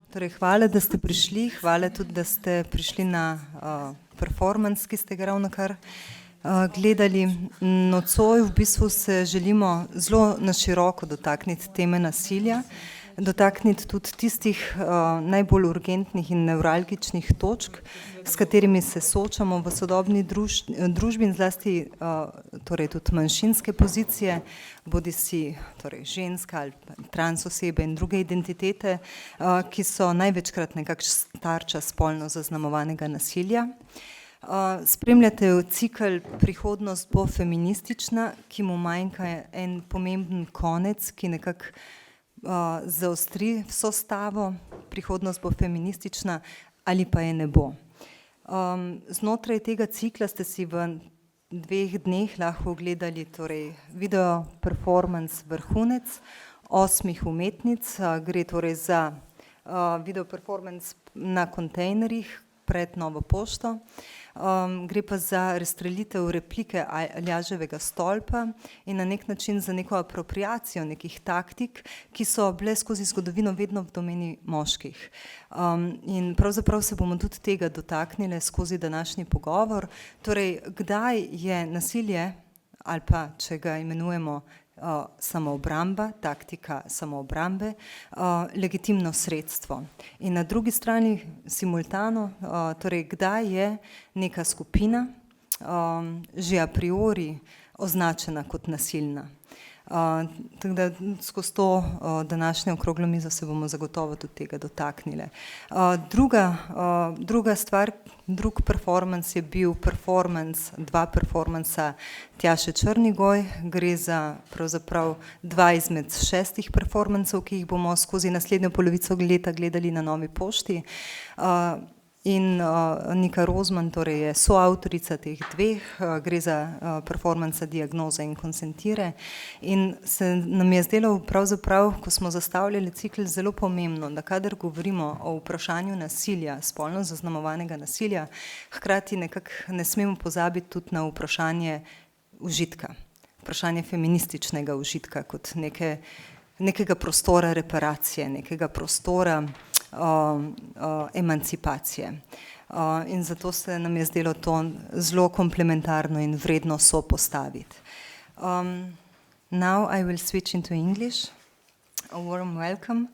Torej, hvala, da ste prišli, hvala tudi, da ste prišli na performance, ki ste ga ravnokar gledali. Nocoj v bistvu se želimo zelo na široko dotakniti teme nasilja, dotakniti tudi tistih najbolj urgentnih in nevralgičnih točk, s katerimi se soočamo v sodobni družbi in zlasti torej tudi manjšinske pozicije, bodisi torej ženska ali trans osebe in druge identitete, ki so največkrat nekakšna tarča spolno zaznamovanega nasilja. Spremljate cikl Prihodnost bo feministična, ki mu manjka en pomemben konec, ki nekako zaostri vso stavo. Prihodnost bo feministična ali pa je ne bo. Znotraj tega cikla ste si v 2 dneh lahko ogledali torej video performance Vrhunec 8 umetnic. Gre torej za video performance na kontejnerjih pred Novo pošto. Gre pa za razstrelitev replike Aljaževega stolpa in na nek način za neko apropriacijo nekih taktik, ki so bile skozi zgodovino vedno v domeni moških. In pravzaprav se bomo tudi tega dotaknili skozi današnji pogovor. Torej, kdaj je nasilje, ali pa če ga imenujemo samoobramba, taktika samoobrambe, legitimno sredstvo. In na drugi strani simultano, torej kdaj je neka skupina že a priori označena kot nasilna. Tako da skozi to današnjo okroglo mizo se bomo zagotovo tudi tega dotaknili. Druga stvar, drug performance je bil dva performansa Tjaše Črnigoj. Gre za pravzaprav 2 izmed 6 performancev, ki jih bomo skozi naslednjo polovico leta gledali na Novi pošti. In Nika Rozman torej je soavtorica teh 2, gre za performansa Diagnoze in konsentire. In se nam je zdelo pravzaprav, ko smo zastavljali cikl, zelo pomembno, da kadar govorimo o vprašanju nasilja, spolno zaznamovanega nasilja, hkrati nekako ne smemo pozabiti tudi na vprašanje užitka, vprašanje feminističnega užitka kot nekega prostora reparacije, nekega prostora emancipacije. In zato se nam je zdelo to zelo komplementarno in vredno sopostaviti. Now I will switch into English. A warm welcome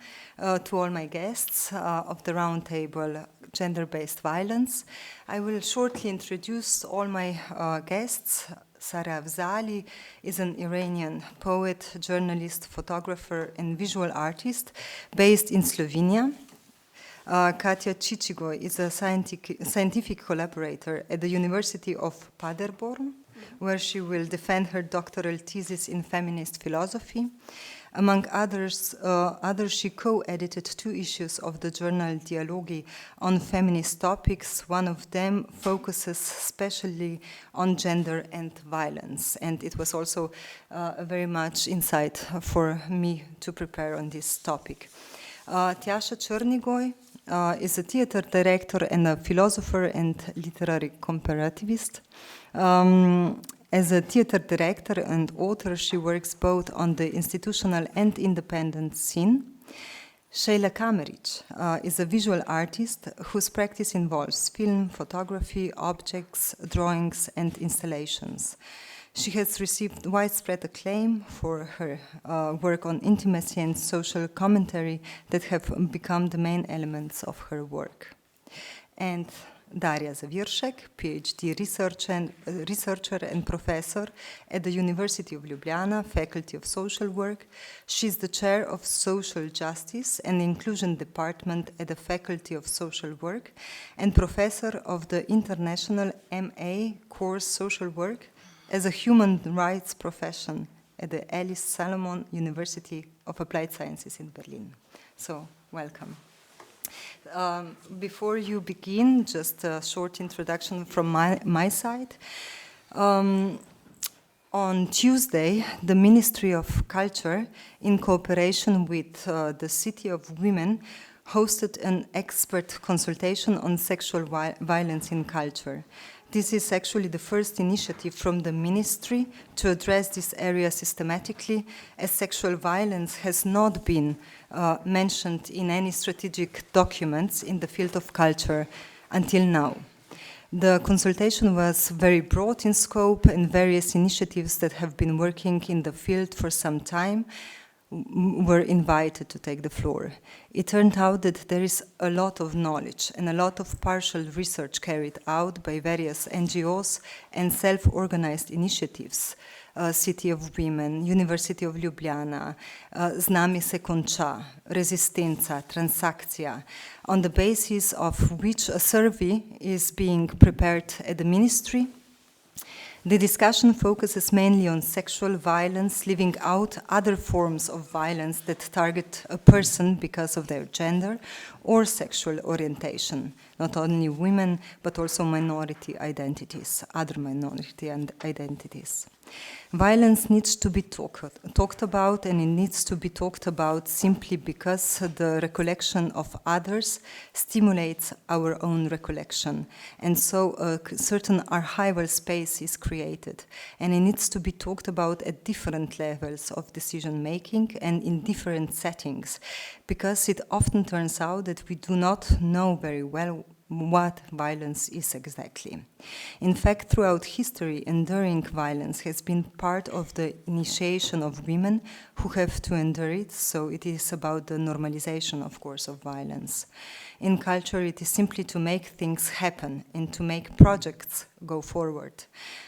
to all my guests of the round table Gender-Based Violence. I will shortly introduce all my guests. Sara Afzali is an Iranian poet, journalist, photographer and visual artist based in Slovenia. Katja Čičigoj is a scientific collaborator at the University of Paderborn, where she will defend her doctoral thesis in feminist philosophy. Among others, she co-edited 2 issues of the journal Dialogi on feminist topics. One of them focuses especially on gender and violence, and it was also very much insight for me to prepare on this topic. Tjaša Črnigoj is a theater director and a philosopher and literary comparativist. As a theater director and author, she works both on the institutional and independent scene. Šejla Kamerić is a visual artist whose practice involves film, photography, objects, drawings, and installations. She has received widespread acclaim for her work on intimacy and social commentary that have become the main elements of her work. And Darja Zaviršek, PhD researcher and professor at the University of Ljubljana, Faculty of Social Work. She's the chair of Social Justice and Inclusion Department at the Faculty of Social Work and professor of the International MA course Social Work as a human rights profession at the Alice Salomon University of Applied Sciences in Berlin. So, welcome. Before you begin, just a short introduction from my side. On Tuesday, the Ministry of Culture, in cooperation with the City of Women, hosted an expert consultation on sexual violence in culture. This is actually the first initiative from the ministry to address this area systematically, as sexual violence has not been mentioned in any strategic documents in the field of culture until now. The consultation was very broad in scope, and various initiatives that have been working in the field for some time were invited to take the floor. It turned out that there is a lot of knowledge and a lot of partial research carried out by various NGOs and self-organized initiatives. City of Women, University of Ljubljana, Znami se konča, Rezistenca, Transakcija, on the basis of which a survey is being prepared at the ministry. The discussion focuses mainly on sexual violence, leaving out other forms of violence that target a person because of their gender or sexual orientation. Not only women, but also minority identities, other minority identities. Violence needs to be talked about, and it needs to be talked about simply because the recollection of others stimulates our own recollection. And so a certain archival space is created, and it needs to be talked about at different levels of decision making and in different settings, because it often turns out that we do not know very well what violence is exactly. In fact, throughout history, enduring violence has been part of the initiation of women who have to endure it, so it is about the normalization, of course, of violence. In culture, it is simply to make things happen and to make projects go forward.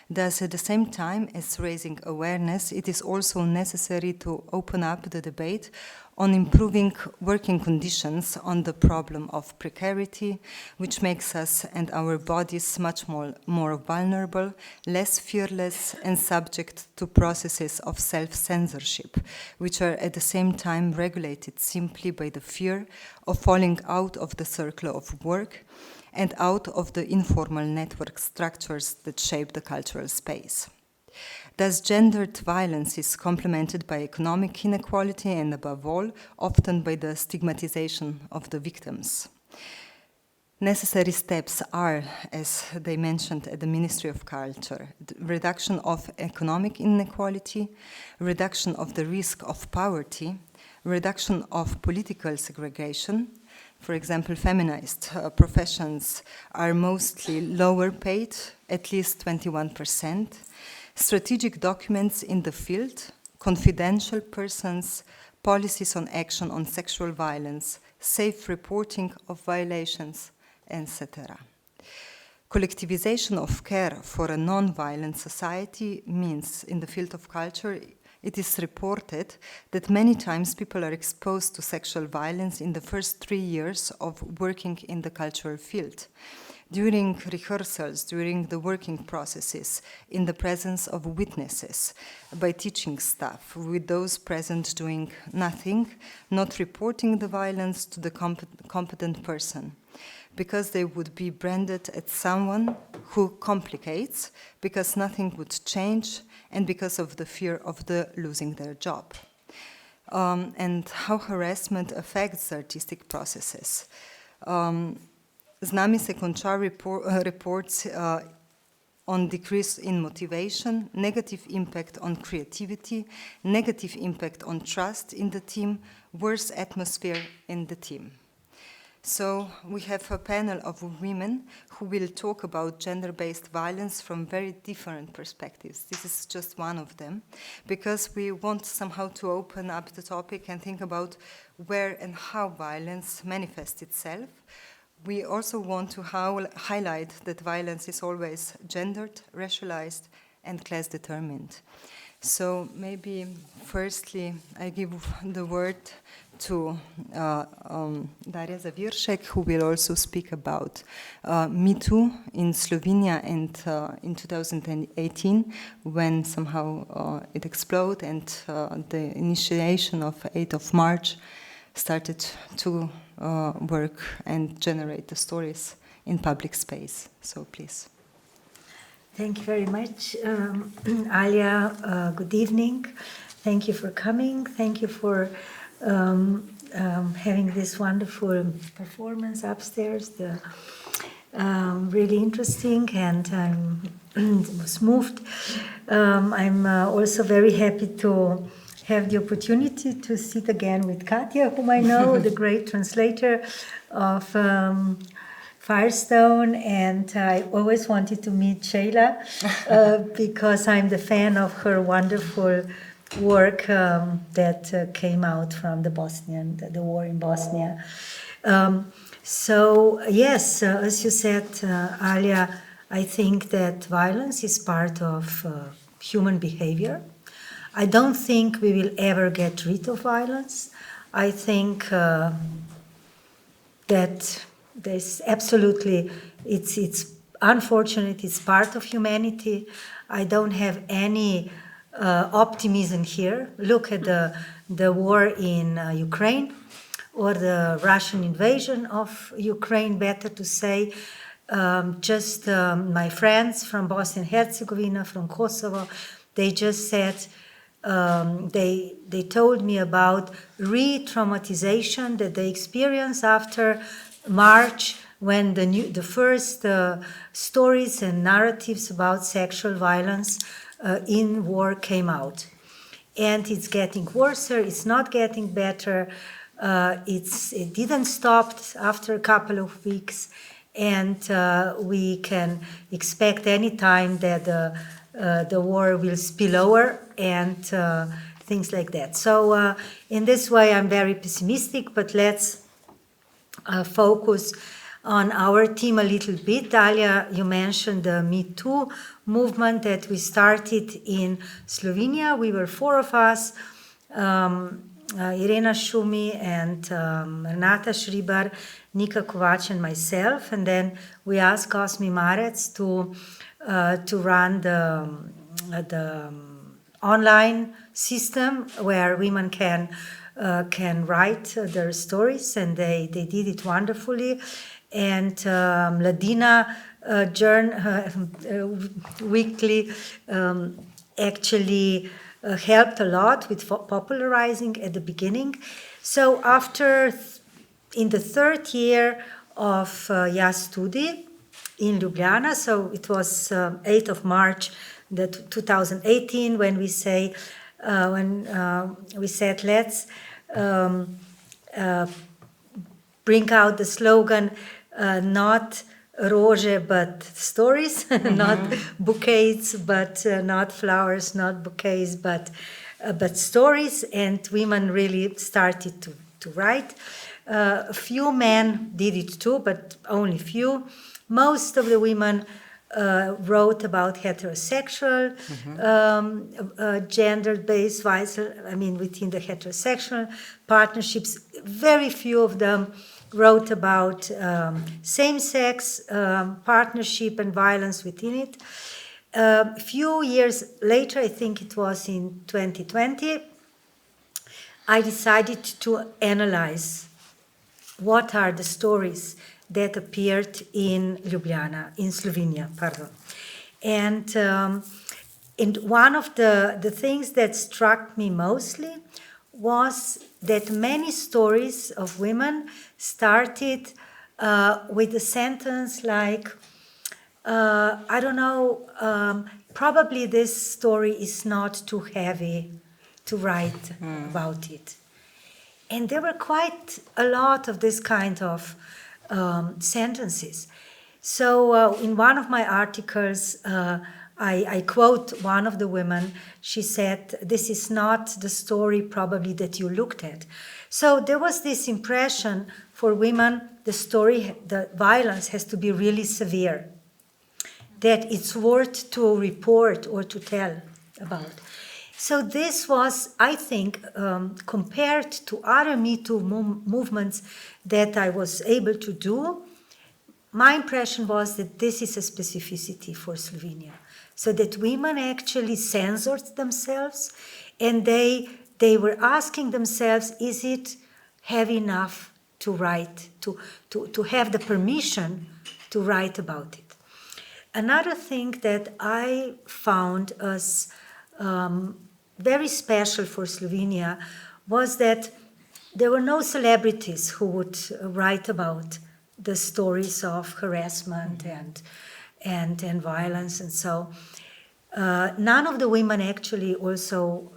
Thus, at the same time as raising awareness, it is also necessary to open up the debate on improving working conditions, on the problem of precarity, which makes us and our bodies much more vulnerable, less fearless, and subject to processes of self-censorship, which are at the same time regulated simply by the fear of falling out of the circle of work and out of the informal network structures that shape the cultural space. Thus, gendered violence is complemented by economic inequality and, above all, often by the stigmatization of the victims. Necessary steps are, as they mentioned at the Ministry of Culture, the reduction of economic inequality, reduction of the risk of poverty, reduction of political segregation. For example, feminist professions are mostly lower paid, at least 21%. Strategic documents in the field, confidential persons, policies on action on sexual violence, safe reporting of violations, etc. Collectivization of care for a non-violent society means, in the field of culture, it is reported that many times people are exposed to sexual violence in the first 3 years of working in the cultural field. During rehearsals, during the working processes, in the presence of witnesses, by teaching staff, with those present doing nothing, not reporting the violence to the competent person, because they would be branded as someone who complicates, because nothing would change, and because of the fear of the losing their job. And how harassment affects the artistic processes. Znami se konča reports on decrease in motivation, negative impact on creativity, negative impact on trust in the team, worse atmosphere in the team. So we have a panel of women who will talk about gender-based violence from very different perspectives. This is just one of them, because we want somehow to open up the topic and think about where and how violence manifests itself. We also want to highlight that violence is always gendered, racialized, and class-determined. So maybe firstly I give the word to Darja Zaviršek, who will also speak about Me Too in Slovenia and in 2018, when somehow it exploded and the initiation of 8th of March started to work and generate the stories in public space. So please. Thank you very much, Alja. Good evening. Thank you for coming. Thank you for having this wonderful performance upstairs. really interesting, and I was moved. I'm also very happy to have the opportunity to sit again with Katja, whom I know, the great translator of Firestone, and I always wanted to meet Šejla because I'm the fan of her wonderful work that came out from the war in Bosnia. So yes, as you said, Alja, I think that violence is part of human behavior. I don't think we will ever get rid of violence. I think that there's absolutely, it's unfortunate, it's part of humanity. I don't have any optimism here. Look at the war in Ukraine, or the Russian invasion of Ukraine, better to say. My friends from Bosnia and Herzegovina, from Kosovo, they just said, they told me about re-traumatization that they experienced after March, when the first stories and narratives about sexual violence in war came out. And it's getting worse, it's not getting better. It didn't stop after a couple of weeks, and we can expect any time that the war will spill over and things like that. So in this way, I'm very pessimistic, but let's focus on our team a little bit. Alja, you mentioned the Me Too movement that we started in Slovenia. We were 4 of us. Irena Šumi and Renata Šribar, Nika Kovač and myself, and then we asked Cosmi Marec to run the online system where women can write their stories, and they did it wonderfully. And Mladina weekly actually helped a lot with popularizing at the beginning. So in the 3rd year of Studi in Ljubljana, so it was 8th of March 2018 when we said let's bring out the slogan, not rože but stories, not bouquets, but not flowers, not bouquets, but stories. And women really started to write. A few men did it too, but only few. Most of the women wrote about heterosexual, gender-based violence, within the heterosexual partnerships. Very few of them wrote about same-sex partnership and violence within it. A few years later, I think it was in 2020, I decided to analyze what are the stories that appeared in Ljubljana, in Slovenia, pardon. And one of the things that struck me mostly was that many stories of women started with a sentence like, I don't know, probably this story is not too heavy to write about it. And there were quite a lot of this kind of sentences. So in one of my articles, I quote one of the women. She said, "This is not the story probably that you looked at." So there was this impression for women, the violence has to be really severe, that it's worth to report or to tell about. So this was, I think, compared to other Me Too movements that I was able to do, my impression was that this is a specificity for Slovenia. So that women actually censored themselves, and they were asking themselves, is it heavy enough to write, to have the permission to write about it? Another thing that I found as very special for Slovenia was that there were no celebrities who would write about the stories of harassment and violence. And so none of the women actually also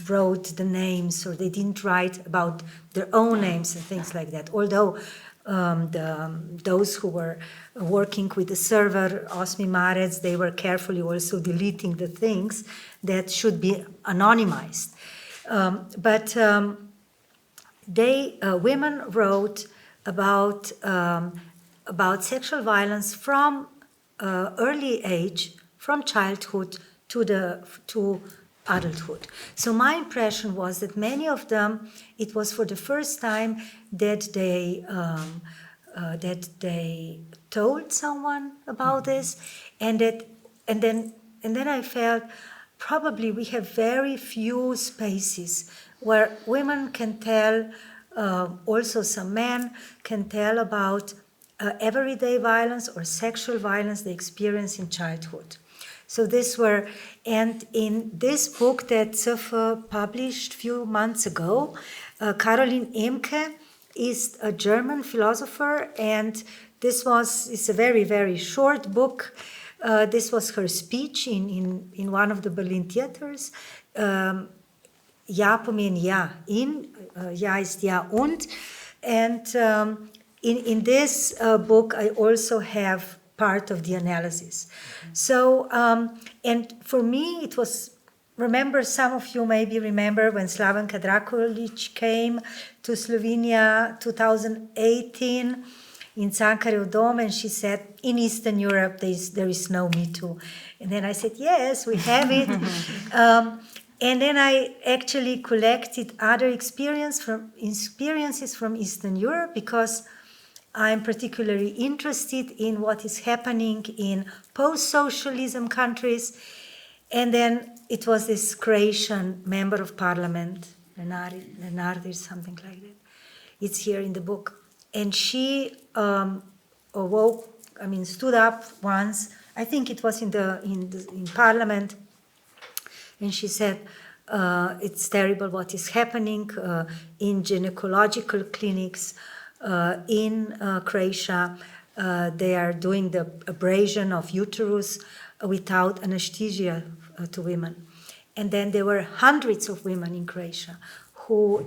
wrote the names, or they didn't write about their own names and things like that. Although those who were working with the server, Osmi Marec, they were carefully also deleting the things that should be anonymized. But women wrote about sexual violence from early age, from childhood to adulthood. So my impression was that many of them, it was for the first time that they told someone about this, and then I felt probably we have very few spaces where women can tell, also some men can tell about everyday violence or sexual violence they experience in childhood. So and in this book that Sofa published a few months ago, Caroline Emke is a German philosopher, and it's a very, very short book. This was her speech in one of the Berlin theaters. Ja pomeni ja in, ja ist ja und. And in this book, I also have part of the analysis. So, and for me, it was, some of you maybe remember when Slavenka Drakulic came to Slovenia 2018 in Cankarjev Dom, and she said, in Eastern Europe, there is no Me Too. And then I said, yes, we have it. And then I actually collected other experiences from Eastern Europe, because I'm particularly interested in what is happening in post-socialism countries. And then it was this Croatian member of parliament, Lenardi, something like that. It's here in the book. And she stood up once, I think it was in parliament, and she said, it's terrible what is happening in gynecological clinics in Croatia. They are doing the abrasion of uterus without anesthesia to women. And then there were hundreds of women in Croatia who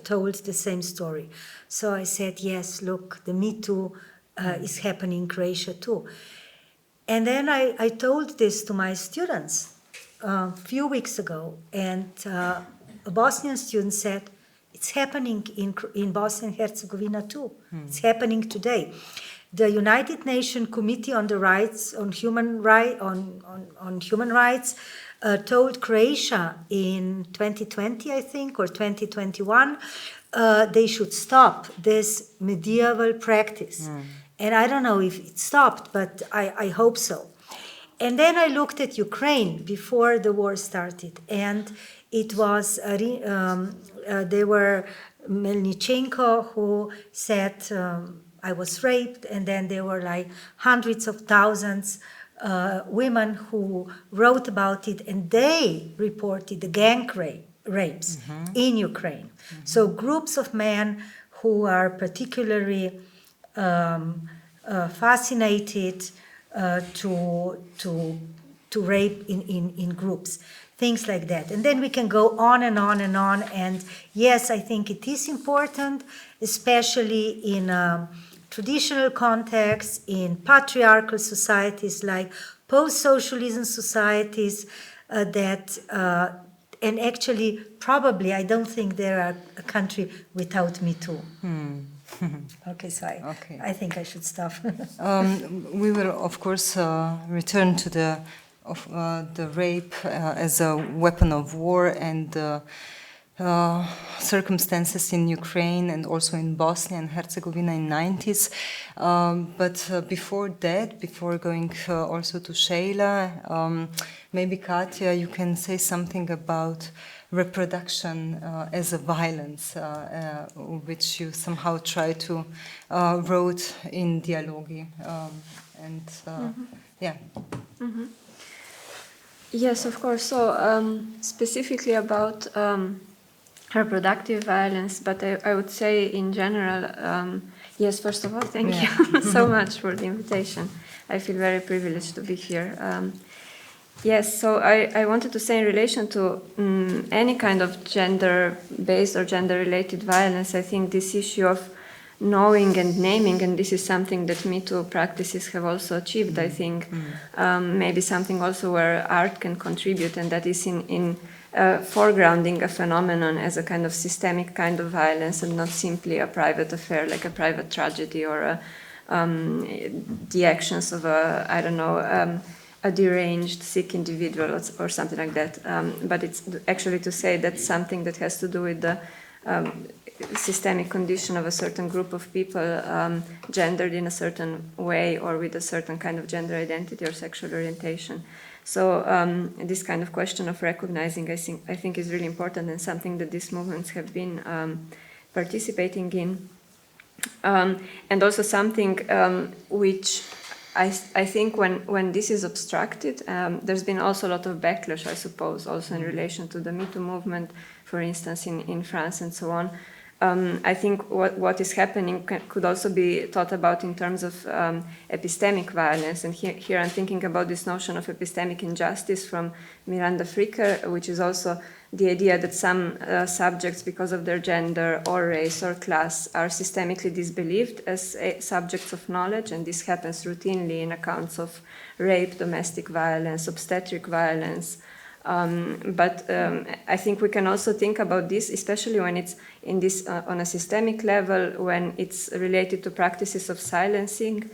told the same story. So I said, yes, look, the Me Too is happening in Croatia too. And then I told this to my students a few weeks ago, and a Bosnian student said, it's happening in Bosnia and Herzegovina too. It's happening today. The United Nations Committee on Human Rights told Croatia in 2020, I think, or 2021, they should stop this medieval practice. And I don't know if it stopped, but I hope so. And then I looked at Ukraine before the war started, and it was, they were Melnichenko who said, I was raped, and then there were like hundreds of thousands women who wrote about it, and they reported the gang rapes in Ukraine. So groups of men who are particularly fascinated to rape in groups, things like that. And then we can go on and on and on. And yes, I think it is important, especially in traditional contexts, in patriarchal societies like post-socialism societies, and actually, probably, I don't think there are a country without Me Too. Okay, so I think I should stop. We will, of course, return to the rape as a weapon of war and circumstances in Ukraine and also in Bosnia and Herzegovina in 90s. But before that, before going also to Šejla, maybe Katja, you can say something about reproduction as a violence, which you somehow try to wrote in Dialogi. Yes, of course. So specifically about reproductive violence, but I would say in general, Yes, first of all, thank you so much for the invitation. I feel very privileged to be here. Yes, so I wanted to say in relation to any kind of gender-based or gender-related violence, I think this issue of knowing and naming, and this is something that Me Too practices have also achieved, I think, maybe something also where art can contribute, and that is in foregrounding a phenomenon as a kind of systemic kind of violence and not simply a private affair, like a private tragedy or the actions of a deranged, sick individual or something like that. But it's actually to say that's something that has to do with the systemic condition of a certain group of people gendered in a certain way or with a certain kind of gender identity or sexual orientation. So this kind of question of recognizing, I think is really important and something that these movements have been participating in. And also something which I think when this is obstructed, there's been also a lot of backlash, I suppose, also in relation to the Me Too movement, for instance, in France and so on. I think what is happening could also be thought about in terms of epistemic violence. And here I'm thinking about this notion of epistemic injustice from Miranda Fricker, which is also the idea that some subjects, because of their gender or race or class, are systemically disbelieved as subjects of knowledge. And this happens routinely in accounts of rape, domestic violence, obstetric violence. But I think we can also think about this, especially when it's in this on a systemic level, when it's related to practices of silencing.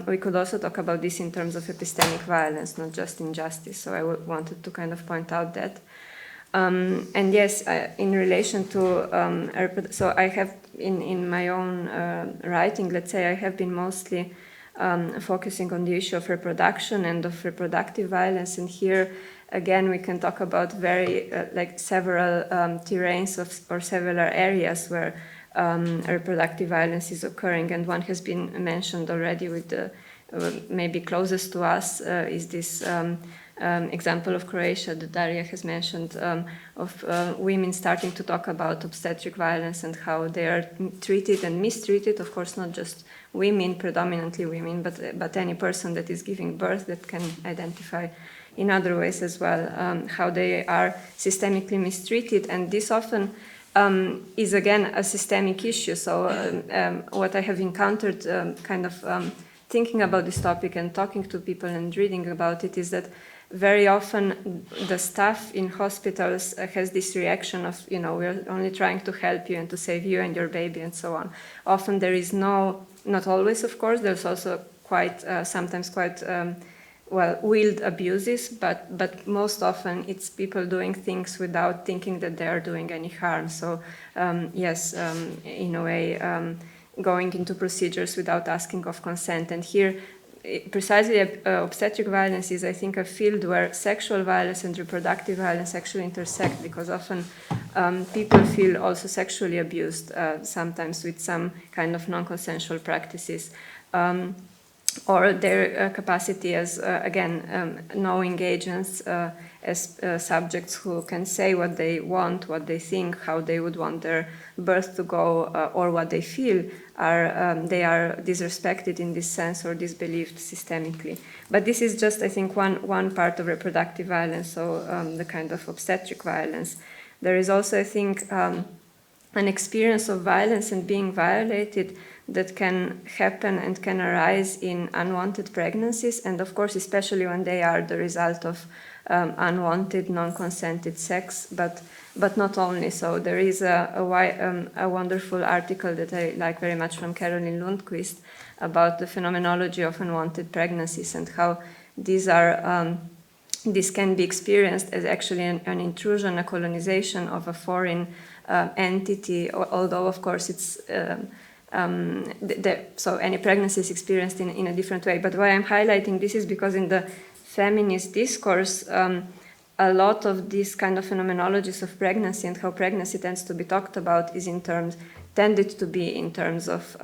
We could also talk about this in terms of epistemic violence, not just injustice. So I wanted to kind of point out that. And yes, in relation to, so I have in my own writing, let's say, I have been mostly focusing on the issue of reproduction and of reproductive violence. And here, again, we can talk about very several terrains or several areas where reproductive violence is occurring, and one has been mentioned already with the maybe closest to us is this example of Croatia that Darja has mentioned, of women starting to talk about obstetric violence and how they are treated and mistreated. Of course, not just women, predominantly women, but any person that is giving birth that can identify in other ways as well, how they are systemically mistreated. And this often is, again, a systemic issue. So what I have encountered thinking about this topic and talking to people and reading about it is that very often the staff in hospitals has this reaction of, we're only trying to help you and to save you and your baby and so on. Often there is not always, of course, there's also sometimes quite willed abuses, but most often it's people doing things without thinking that they are doing any harm. So yes, in a way, going into procedures without asking of consent. And here, precisely obstetric violence is, I think, a field where sexual violence and reproductive violence actually intersect, because often people feel also sexually abused, sometimes with some kind of non-consensual practices. Or their capacity as, again, knowing agents, as subjects who can say what they want, what they think, how they would want their birth to go, or what they feel, they are disrespected in this sense or disbelieved systemically. But this is just, I think, one part of reproductive violence, so the kind of obstetric violence. There is also, I think, an experience of violence and being violated that can happen and can arise in unwanted pregnancies, and of course, especially when they are the result of unwanted, non-consented sex, but not only. So there is a wonderful article that I like very much from Caroline Lundquist about the phenomenology of unwanted pregnancies and how these can be experienced as actually an intrusion, a colonization of a foreign entity, although of course it's so any pregnancy is experienced in a different way. But why I'm highlighting this is because in the feminist discourse, a lot of these kind of phenomenologies of pregnancy and how pregnancy tends to be talked about is tended to be in terms of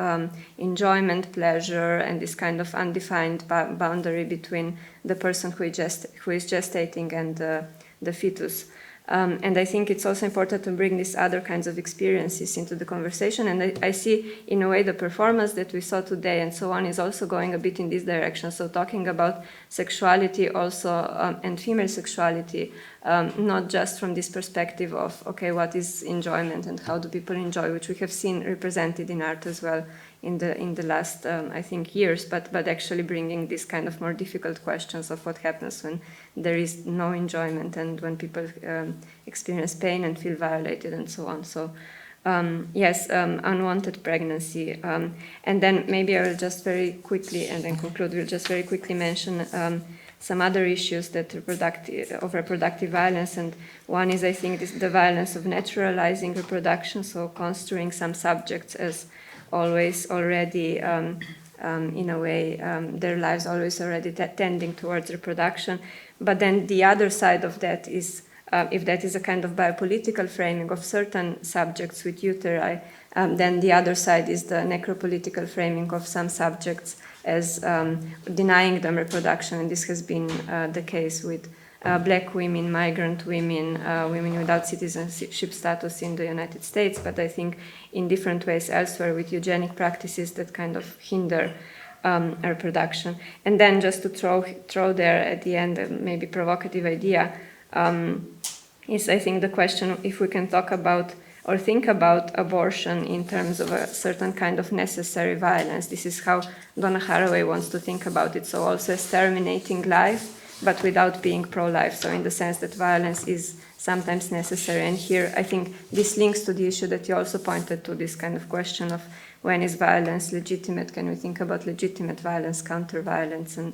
enjoyment, pleasure, and this kind of undefined boundary between the person who is gestating and the fetus. And I think it's also important to bring these other kinds of experiences into the conversation. And I see, in a way, the performance that we saw today and so on is also going a bit in this direction. So talking about sexuality also and female sexuality, not just from this perspective of, okay, what is enjoyment and how do people enjoy, which we have seen represented in art as well in the last, I think, years, but actually bringing these kind of more difficult questions of what happens when there is no enjoyment and when people experience pain and feel violated and so on. So yes, unwanted pregnancy. And then maybe I will just very quickly, and then conclude, we'll just very quickly mention some other issues that of reproductive violence, and one is, I think, the violence of naturalizing reproduction, so construing some subjects as always already, in a way, their lives always already tending towards reproduction. But then the other side of that is, if that is a kind of biopolitical framing of certain subjects with uteri, then the other side is the necropolitical framing of some subjects as denying them reproduction. And this has been the case with Black women, migrant women, women without citizenship status in the United States, but I think in different ways elsewhere with eugenic practices that kind of hinder reproduction. And then just to throw there at the end a maybe provocative idea is, I think, the question if we can talk about or think about abortion in terms of a certain kind of necessary violence. This is how Donna Haraway wants to think about it. So also as terminating life, but without being pro-life. So in the sense that violence is sometimes necessary. And here, I think this links to the issue that you also pointed to, this kind of question of when is violence legitimate? Can we think about legitimate violence, counter-violence, and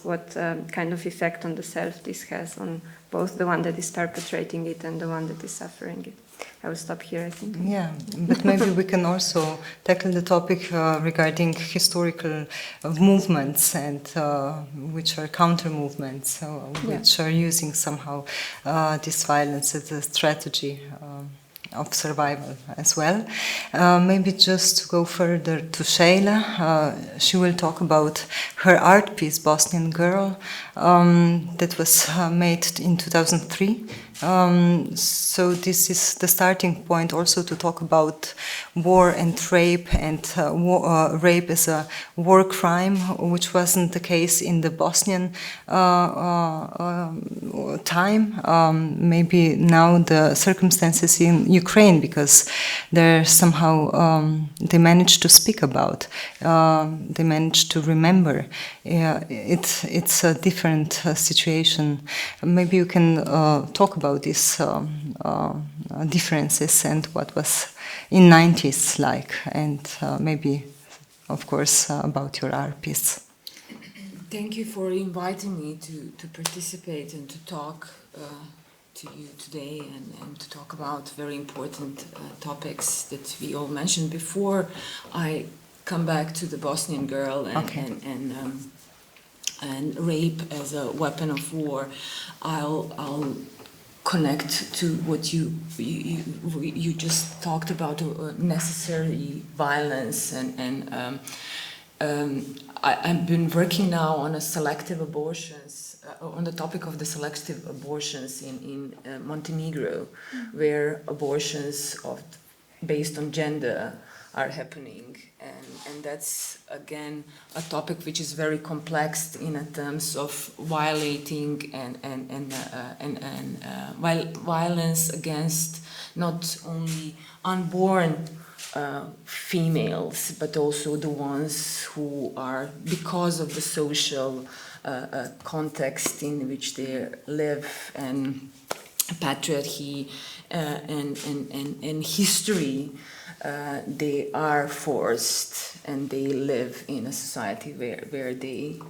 what kind of effect on the self this has on both the one that is perpetrating it and the one that is suffering it? I will stop here, I think. Yeah, but maybe we can also tackle the topic regarding historical movements and which are counter movements, which are using somehow this violence as a strategy of survival as well. Maybe just to go further to Šejla, she will talk about her art piece, Bosnian Girl, that was made in 2003. So this is the starting point also to talk about war and rape, and rape as a war crime, which wasn't the case in the Bosnian time. Maybe now the circumstances in Ukraine, because they're somehow they managed to speak about, they managed to remember. It's a different situation. Maybe you can talk about these differences and what was in 90s like, and maybe, of course, about your art piece. Thank you for inviting me to participate and to talk to you today and to talk about very important topics that we all mentioned before. I come back to the Bosnian Girl and rape as a weapon of war. I'll connect to what you just talked about, necessary violence, and I've been working now on a selective abortions, on the topic of the selective abortions in Montenegro, where abortions based on gender are happening, and that's again a topic which is very complex in terms of violating and violence against not only unborn females, but also the ones who are, because of the social context in which they live, and patriarchy and history, they are forced and they live in a society where they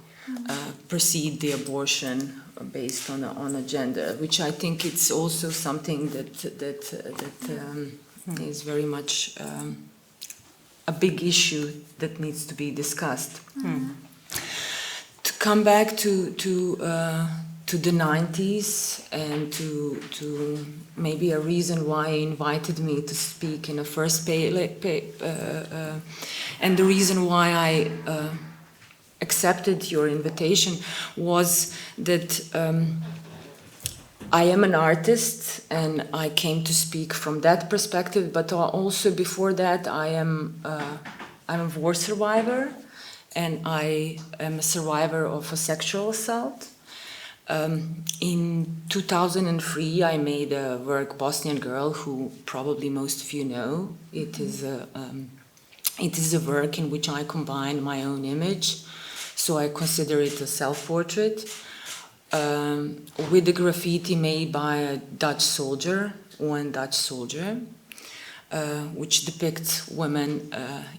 proceed the abortion based on a gender, which I think it's also something that is very much a big issue that needs to be discussed. To come back to the 90s and to maybe a reason why he invited me to speak in the first and the reason why I accepted your invitation was that I am an artist, and I came to speak from that perspective. But also before that, I'm a war survivor, and I am a survivor of a sexual assault. In 2003, I made a work, Bosnian Girl, who probably most of you know. It is a work in which I combine my own image, so I consider it a self-portrait, with a graffiti made by a Dutch soldier, one Dutch soldier, which depicts women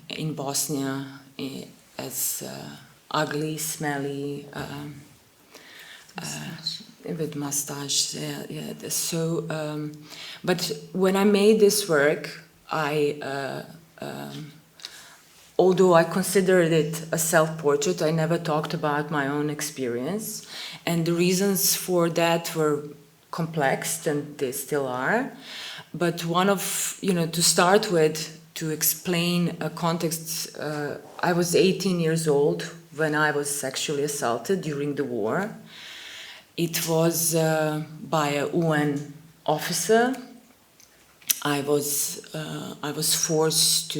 in Bosnia as ugly, smelly, with mustache. Yeah. So, but when I made this work, although I considered it a self-portrait, I never talked about my own experience, and the reasons for that were complex, and they still are. But one of, to start with, to explain a context, I was 18 years old when I was sexually assaulted during the war. It was by a UN officer. I was forced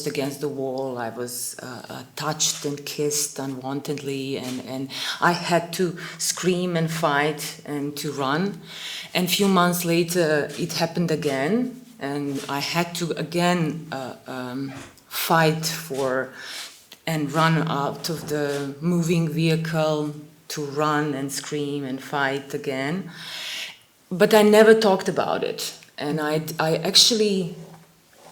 against the wall. I was touched and kissed unwantedly, and I had to scream and fight and to run. And a few months later, it happened again, and I had to again fight for and run out of the moving vehicle, to run and scream and fight again. But I never talked about it. And I actually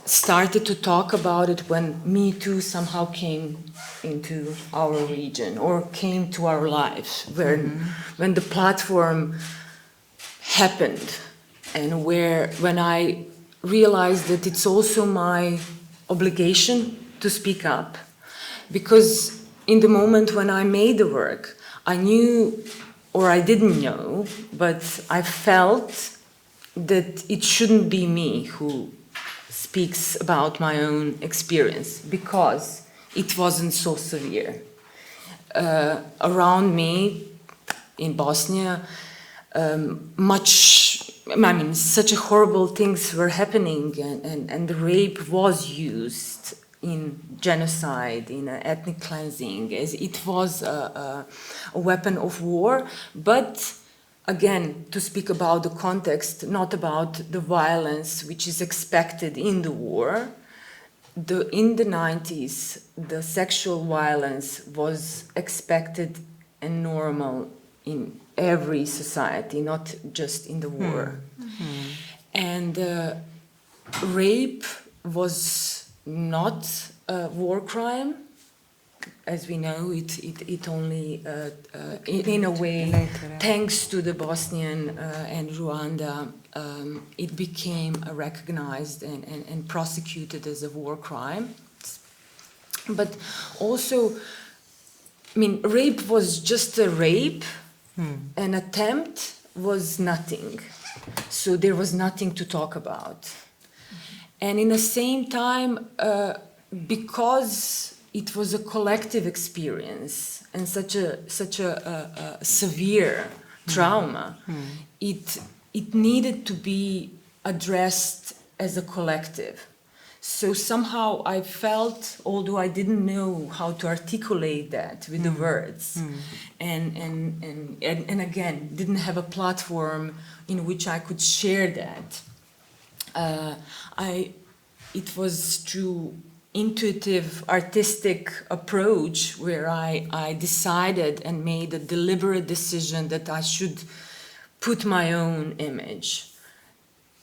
started to talk about it when Me Too somehow came into our region, or came to our lives, when the platform happened, and when I realized that it's also my obligation to speak up. Because in the moment when I made the work, I knew, or I didn't know, but I felt that it shouldn't be me who speaks about my own experience, because it wasn't so severe. Around me in Bosnia, such horrible things were happening, and the rape was used in genocide, in ethnic cleansing, as it was a weapon of war. But again, to speak about the context, not about the violence which is expected in the war. In the 90s, the sexual violence was expected and normal in every society, not just in the war. Mm-hmm. And rape was not a war crime. As we know, it only, in a way, later, thanks to the Bosnian and Rwanda, it became recognized and prosecuted as a war crime. But also, rape was just a rape. An attempt was nothing. So there was nothing to talk about. And in the same time, because it was a collective experience and such a severe trauma, it needed to be addressed as a collective. So somehow I felt, although I didn't know how to articulate that with the words, and again didn't have a platform in which I could share that, it was through intuitive artistic approach where I decided and made a deliberate decision that I should put my own image,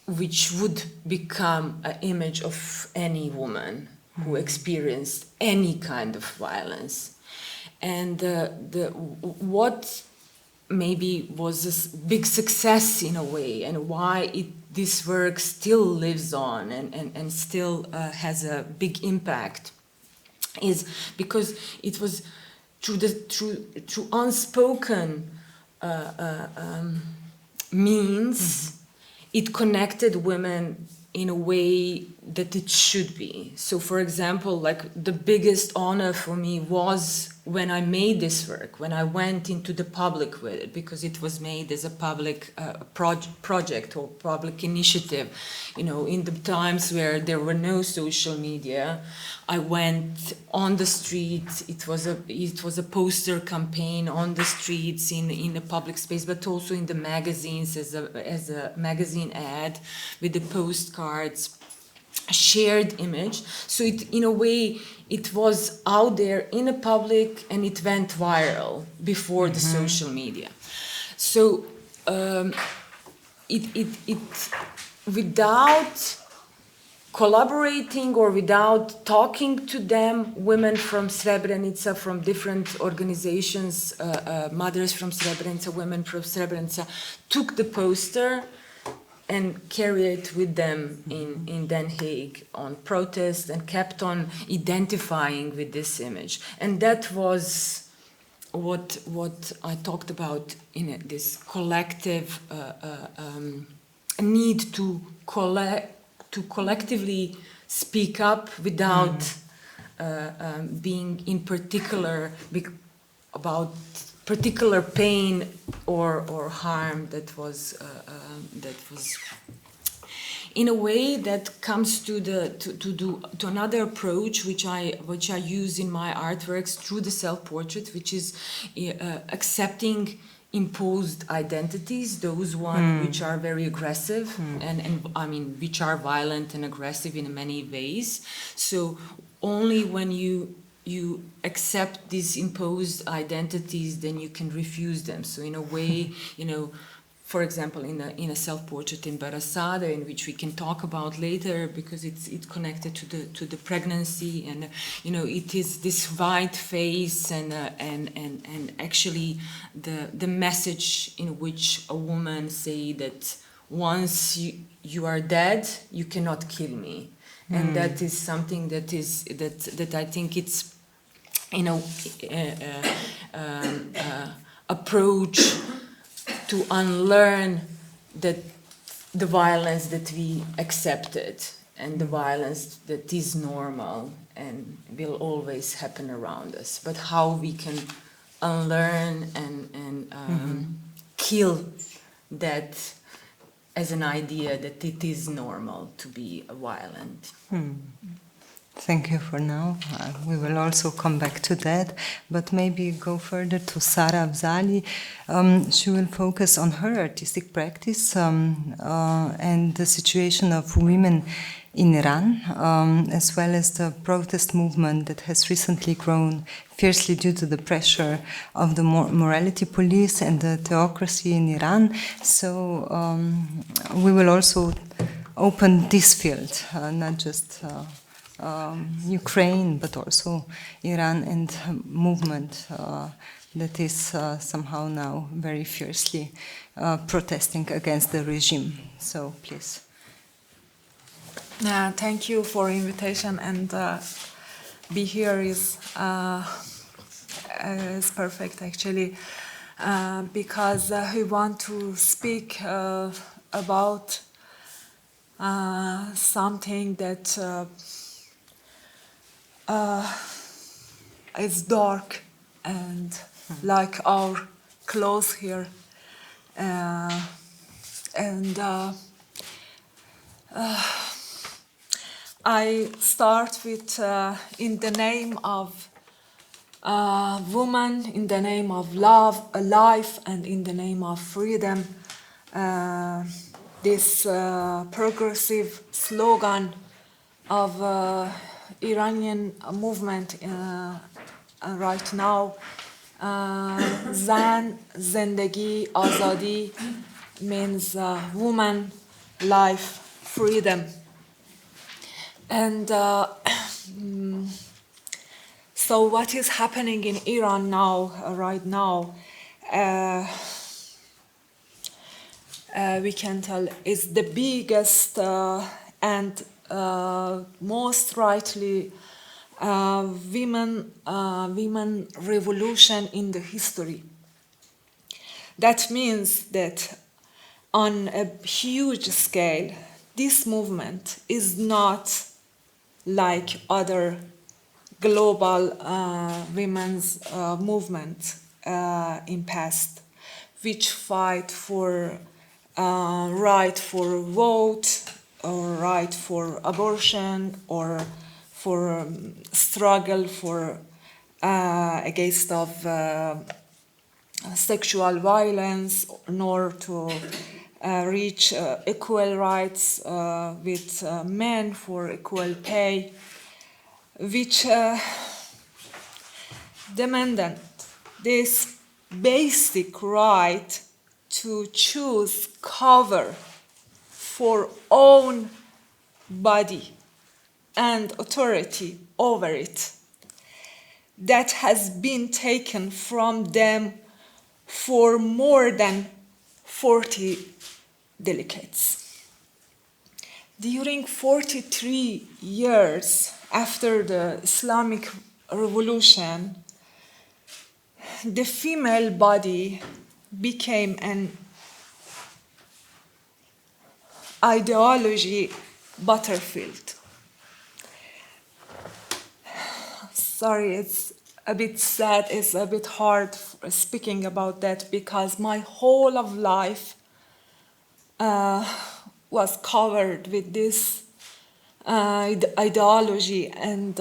which would become an image of any woman who experienced any kind of violence. And what maybe was a big success in a way, and why this work still lives on and still has a big impact, is because it was through unspoken means. It connected women in a way that it should be. So, for example, like the biggest honor for me was when I made this work, when I went into the public with it, because it was made as a public project or public initiative, in the times where there were no social media, I went on the streets. It was a poster campaign on the streets in the public space, but also in the magazines as a magazine ad with the postcards. A shared image, so in a way it was out there in the public and it went viral before the social media. So it without collaborating or without talking to them, women from Srebrenica, from different organizations, mothers from Srebrenica, women from Srebrenica, took the poster and carried it with them in Den Haag on protest and kept on identifying with this image. And that was what I talked about in this collective need to collectively speak up without being in particular about particular pain or harm that was in a way that comes to another approach which I use in my artworks through the self-portrait, which is accepting imposed identities, those which are very aggressive and I mean which are violent and aggressive in many ways. So only when you accept these imposed identities, then you can refuse them. So in a way, for example, in a self-portrait in Barasada, in which we can talk about later, because it's connected to the pregnancy, and it is this white face and actually the message in which a woman say that once you are dead, you cannot kill me. And that is something that I think it's approach to unlearn the violence that we accepted and the violence that is normal and will always happen around us. But how we can unlearn and kill that as an idea that it is normal to be violent. Thank you for now. We will also come back to that, but maybe go further to Sara Afzali. She will focus on her artistic practice and the situation of women in Iran, as well as the protest movement that has recently grown fiercely due to the pressure of the morality police and the theocracy in Iran. So we will also open this field, not just Ukraine, but also Iran and movement that is somehow now very fiercely protesting against the regime. So please. Thank you for invitation, and be here is perfect actually, because we want to speak about something that is dark and like our clothes here, and I start with in the name of woman, in the name of love, life, and in the name of freedom, this progressive slogan of Iranian movement right now, Zan, Zendagi, Azadi, means woman, life, freedom. And so what is happening in Iran now, right now, we can tell is the biggest and most rightly women revolution in the history. That means that on a huge scale, this movement is not like other global women's movement in past, which fight for right for vote, or right for abortion, or for struggle for against of sexual violence, nor to reach equal rights with men for equal pay, which demanded this basic right to choose cover for own body and authority over it, that has been taken from them for more than 40 decades. During 43 years after the Islamic Revolution, the female body became an ideology battlefield. Sorry, it's a bit sad, it's a bit hard speaking about that, because my whole of life was covered with this ideology and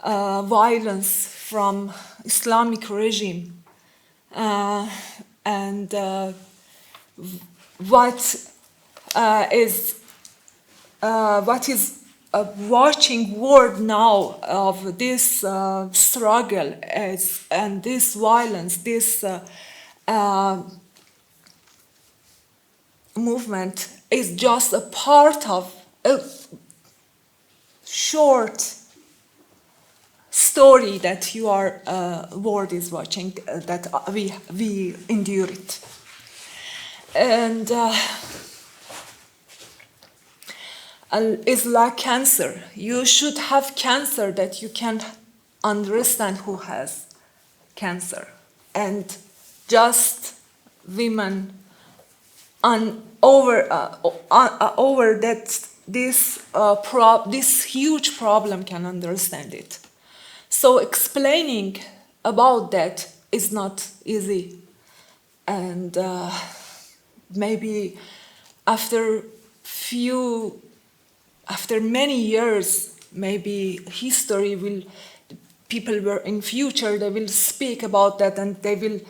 violence from Islamic regime, and what is watching word now of this struggle and this violence, this movement is just a part of a short story that your world is watching, that we endure it. And it's like cancer. You should have cancer that you can understand who has cancer. And just women over that this huge problem can understand it. So explaining about that is not easy. And maybe after many years, maybe history will, people will in future, they will speak about that, and they will,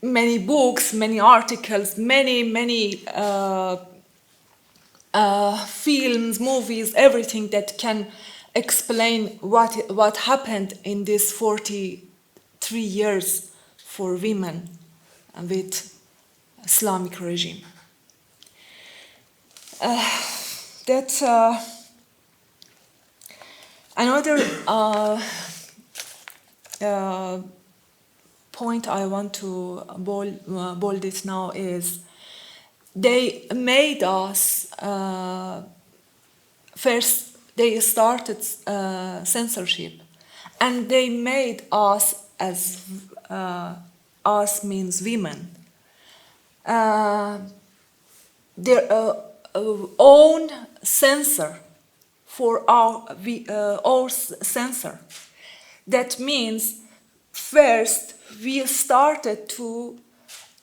many books, many articles, many films, movies, everything that can explain what happened in these 43 years for women with Islamic regime. That's another point I want to bold it now is they made us first. They started censorship, and they made us as us means women. Their own censor for our censor. That means first we started to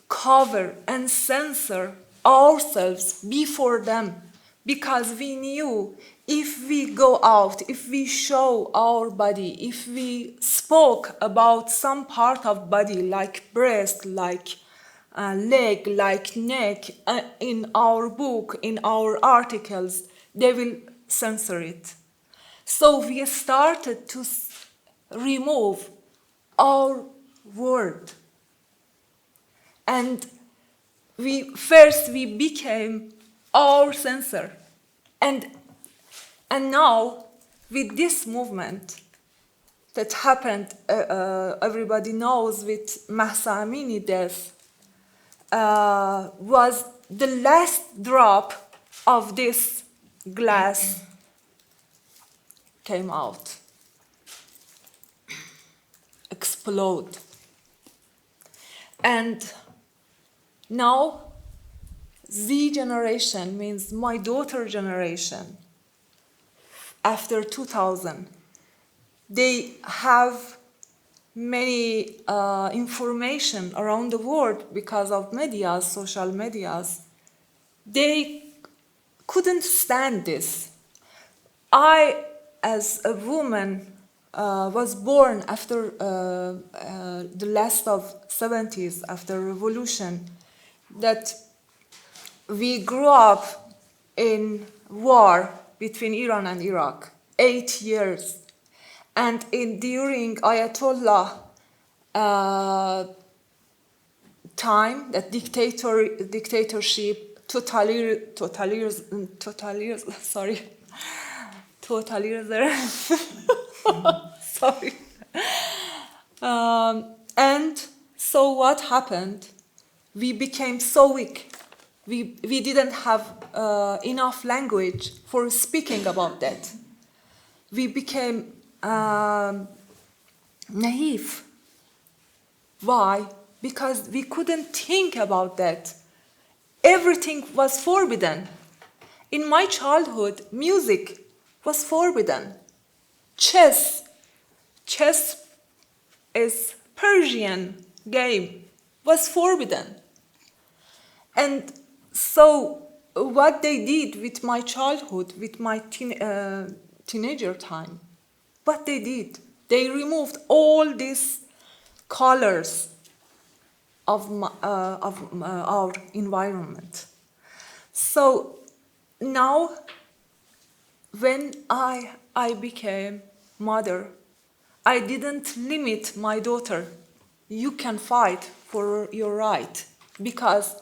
cover and censor ourselves before them, because we knew if we go out, if we show our body, if we spoke about some part of body like breast, like leg, like neck, in our book, in our articles, they will censor it. So we started to remove our word. And we became our censor. And now, with this movement that happened, everybody knows, with Mahsa Amini death, was the last drop of this glass came out, explode. And now, Z generation means my daughter generation, after 2000. They have many information around the world because of medias, social medias. They couldn't stand this. I, as a woman, was born after the last of 70s, after revolution, that we grew up in war between Iran and Iraq, 8 years. And during Ayatollah time, that dictatorship, totalitarianism, sorry. And so what happened? We became so weak. We didn't have enough language for speaking about that. We became naive. Why? Because we couldn't think about that. Everything was forbidden. In my childhood, music was forbidden. Chess is Persian game, was forbidden. And so what they did with my childhood, with my teenager time, what they did, they removed all these colors of our environment. So now, when I became mother, I didn't limit my daughter. You can fight for your right, because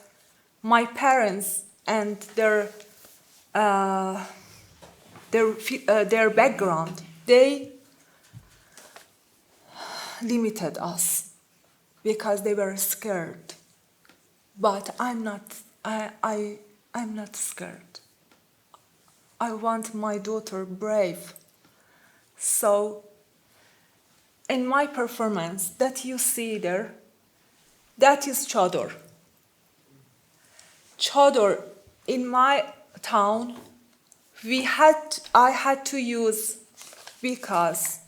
my parents and their background, they limited us because they were scared. But I'm not scared. I want my daughter brave. So in my performance that you see there, that is chador. Chador, in my town, I had to use, because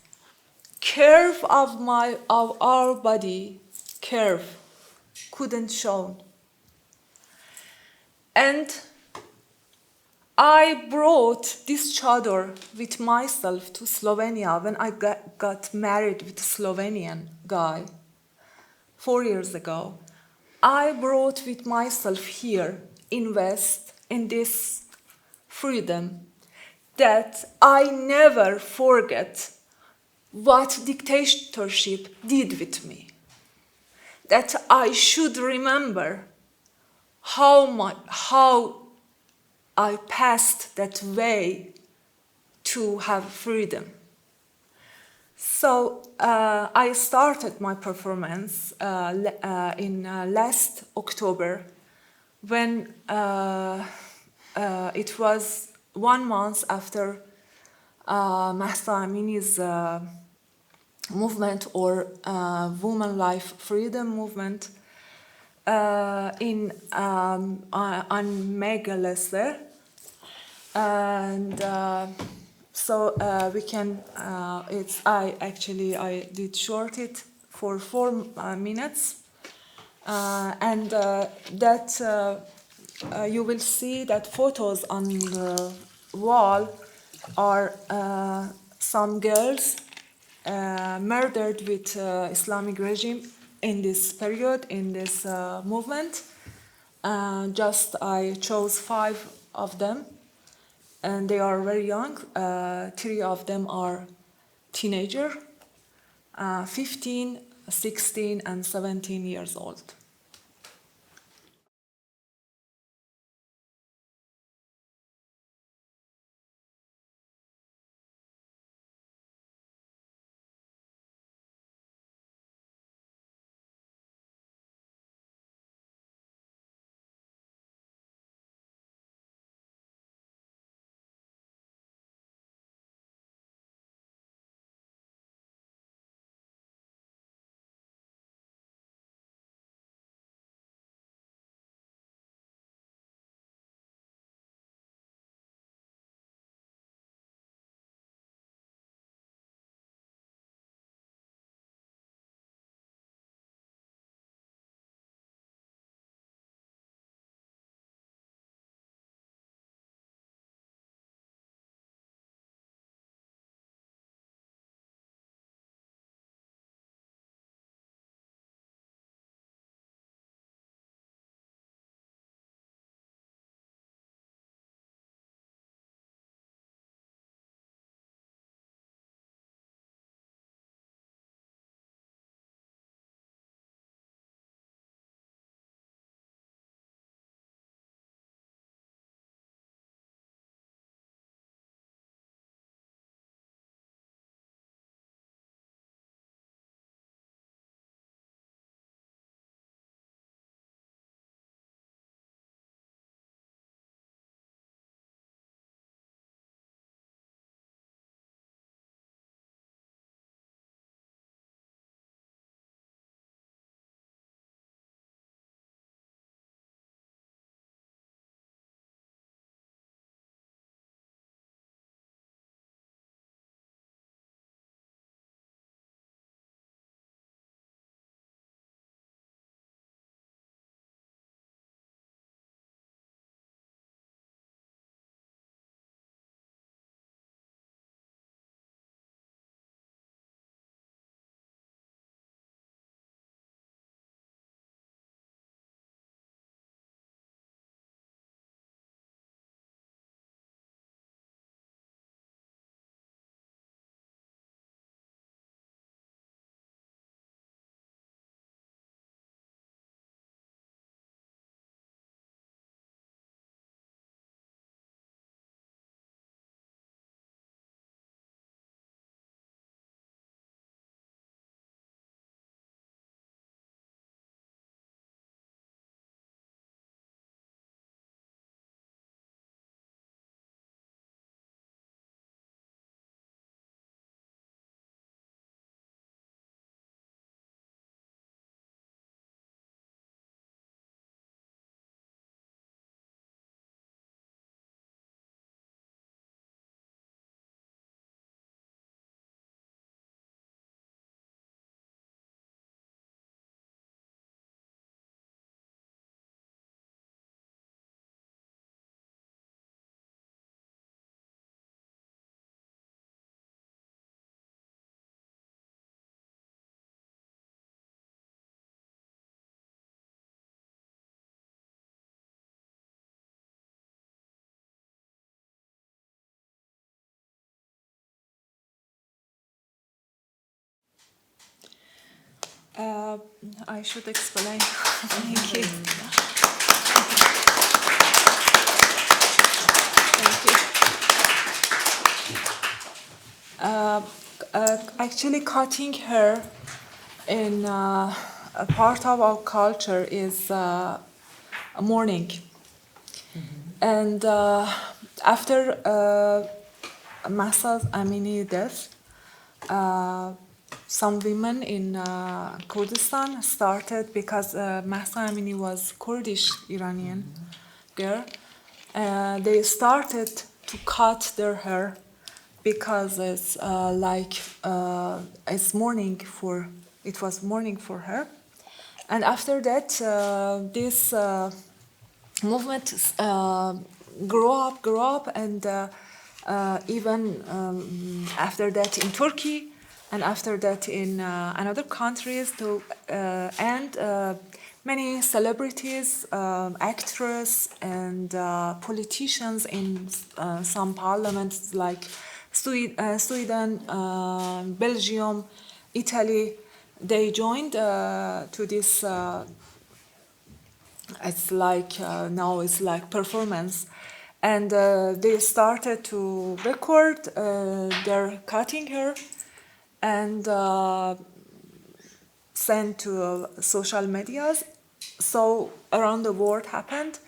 curve of our body, curve, couldn't show. And I brought this chador with myself to Slovenia when I got married with a Slovenian guy 4 years ago. I brought with myself here in West, in this freedom, that I never forget what dictatorship did with me. That I should remember how I passed that way to have freedom. So I started my performance in last October, when it was 1 month after Mahsa Amini's movement, or Women Life Freedom movement, on Megalesler. And so we can, I did short it for 4 minutes. And that you will see that photos on the wall are some girls murdered with Islamic regime in this period, in this movement. I chose 5 of them, and they are very young. 3 of them are teenager, 15, 16, and 17 years old. I should explain. Thank you. Actually, cutting hair in a part of our culture is mourning. And after Mahsa Amini's death, some women in Kurdistan started, because Mahsa Amini was Kurdish Iranian girl, they started to cut their hair because it's it's mourning for, it was mourning for her. And after that, this movement grew up, and even after that in Turkey, and after that in another countries too, and many celebrities, actors, and politicians in some parliaments like Sweden, Belgium, Italy, they joined to this. It's like now it's like performance, and they started to record their cutting hair and send to social medias. So around the world happened,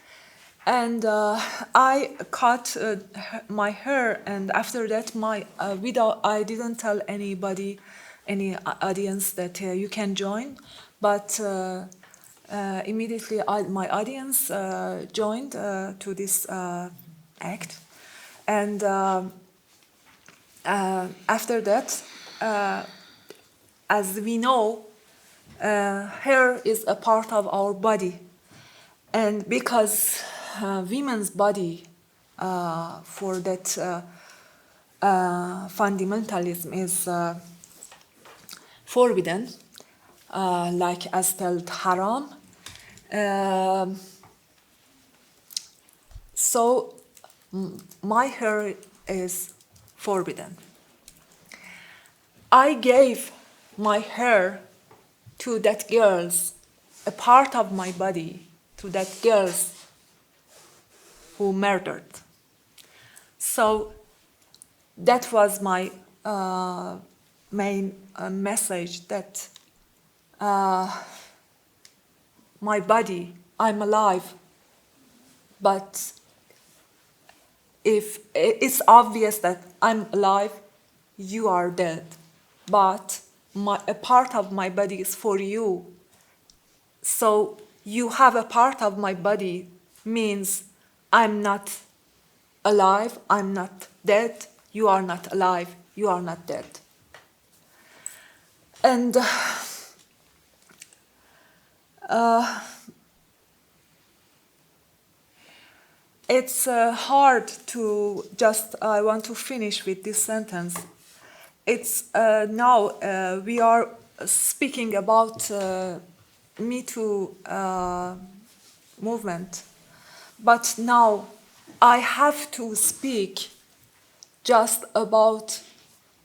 and I cut my hair, and after that I didn't tell anybody, any audience, that you can join, but immediately my audience joined to this act, and after that, as we know, hair is a part of our body, and because women's body for that fundamentalism is forbidden, like as told haram. So my hair is forbidden. I gave my hair to that girls, a part of my body, to that girls who murdered. So that was my main message, that my body, I'm alive, but if it's obvious that I'm alive, you are dead, but a part of my body is for you. So you have a part of my body means I'm not alive, I'm not dead, you are not alive, you are not dead. And it's hard to just, I want to finish with this sentence. It's now we are speaking about Me Too movement, but now I have to speak just about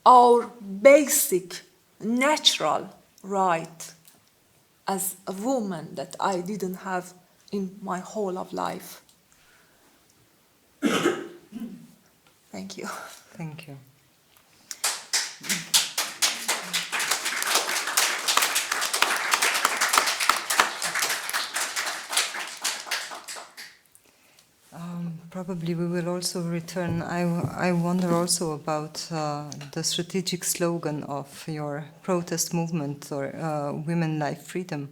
our basic natural right as a woman that I didn't have in my whole of life. Thank you. Thank you. Probably we will also return. I wonder also about the strategic slogan of your protest movement, or Women, Life, Freedom,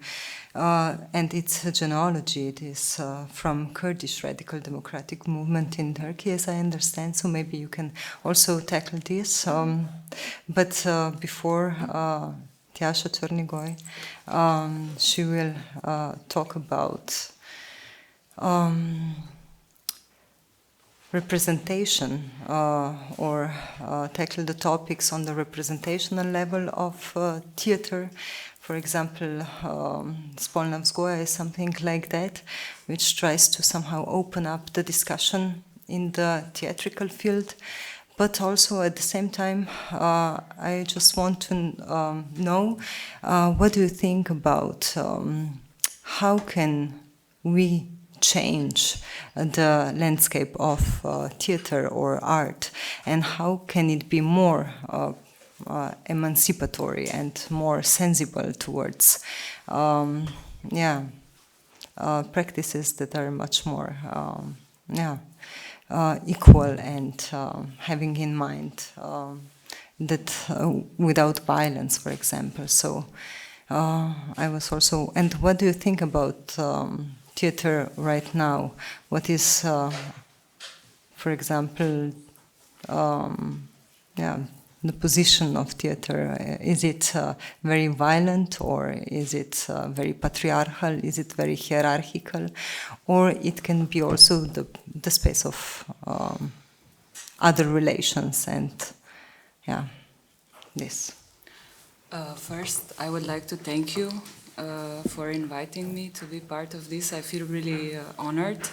and its genealogy. It is from Kurdish Radical Democratic Movement in Turkey, as I understand, so maybe you can also tackle this. But before Tjaša Črnigoj, she will talk about representation, or tackle the topics on the representational level of theater. For example, Spolna vzgoja is something like that, which tries to somehow open up the discussion in the theatrical field. but also at the same time, I just want to know what do you think about how can we change the landscape of theater or art, and how can it be more emancipatory and more sensible towards practices that are much more equal and having in mind that without violence, for example. So I was also, and what do you think about theater right now? What is, for example, the position of theater? Is it very violent, or is it very patriarchal? Is it very hierarchical? Or it can be also the space of other relations and this. First, I would like to thank you for inviting me to be part of this. I feel really honored.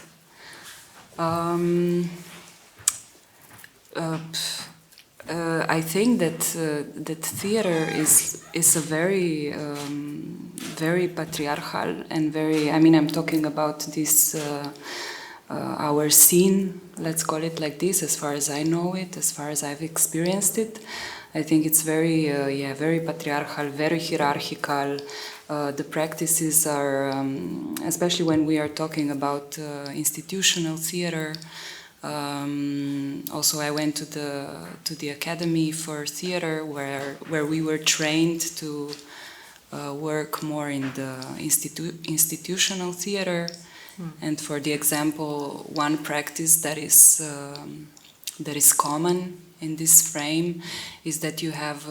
I think that theater is a very very patriarchal and very. I mean, I'm talking about this our scene. Let's call it like this. As far as I know it, as far as I've experienced it, I think it's very very patriarchal, very hierarchical. The practices are, especially when we are talking about institutional theater. Also, I went to the Academy for Theater, where we were trained to work more in the institutional theater. And for the example, one practice that is common in this frame is that you have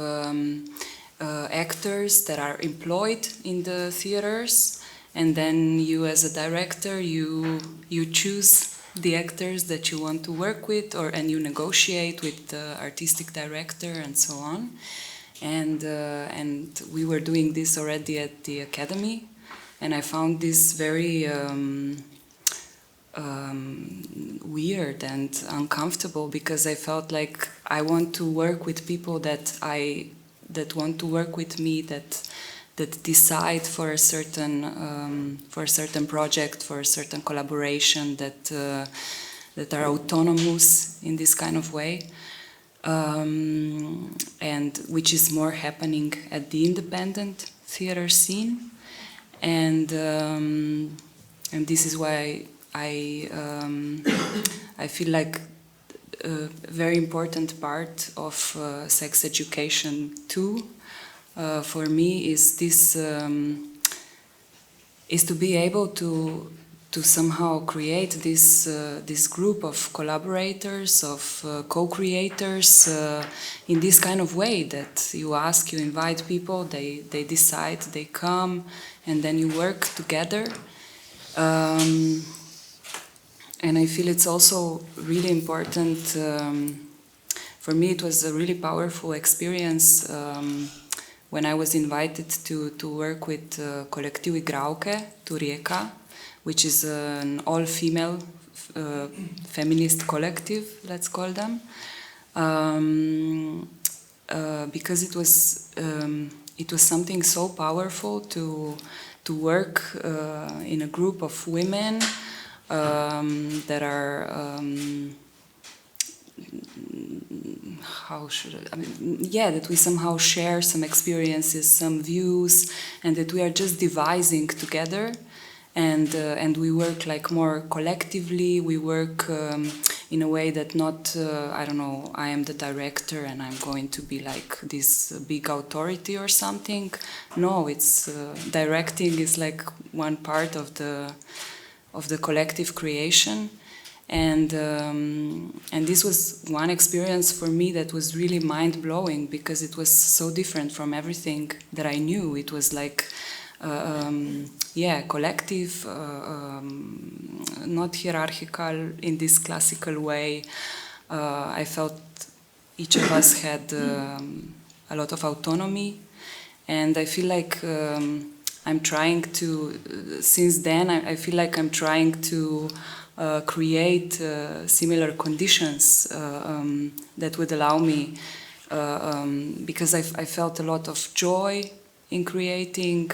actors that are employed in the theaters, and then you, as a director, you choose the actors that you want to work with, and you negotiate with the artistic director and so on. And we were doing this already at the Academy, and I found this very weird and uncomfortable, because I felt like I want to work with people that want to work with me, that decide for a certain project, for a certain collaboration, that are autonomous in this kind of way, and which is more happening at the independent theater scene, and this is why I feel like a very important part of sex education too. For me, is this is to be able to somehow create this group of collaborators, of co-creators, in this kind of way that you invite people, they decide, they come, and then you work together. And I feel it's also really important. For me, it was a really powerful experience. When I was invited to work with Kolektiv Igrauke, Rijeka, which is an all-female feminist collective, let's call them, because it was something so powerful to work in a group of women that are. That we somehow share some experiences, some views, and that we are just devising together, and we work like more collectively. We work in a way that not, I don't know, I am the director and I'm going to be like this big authority or something. No, it's directing is like one part of the collective creation. And this was one experience for me that was really mind-blowing, because it was so different from everything that I knew. It was like, collective, not hierarchical in this classical way. I felt each of us had a lot of autonomy, and I feel like I'm trying to, since then, I feel like I'm trying to create similar conditions that would allow me, because I felt a lot of joy in creating,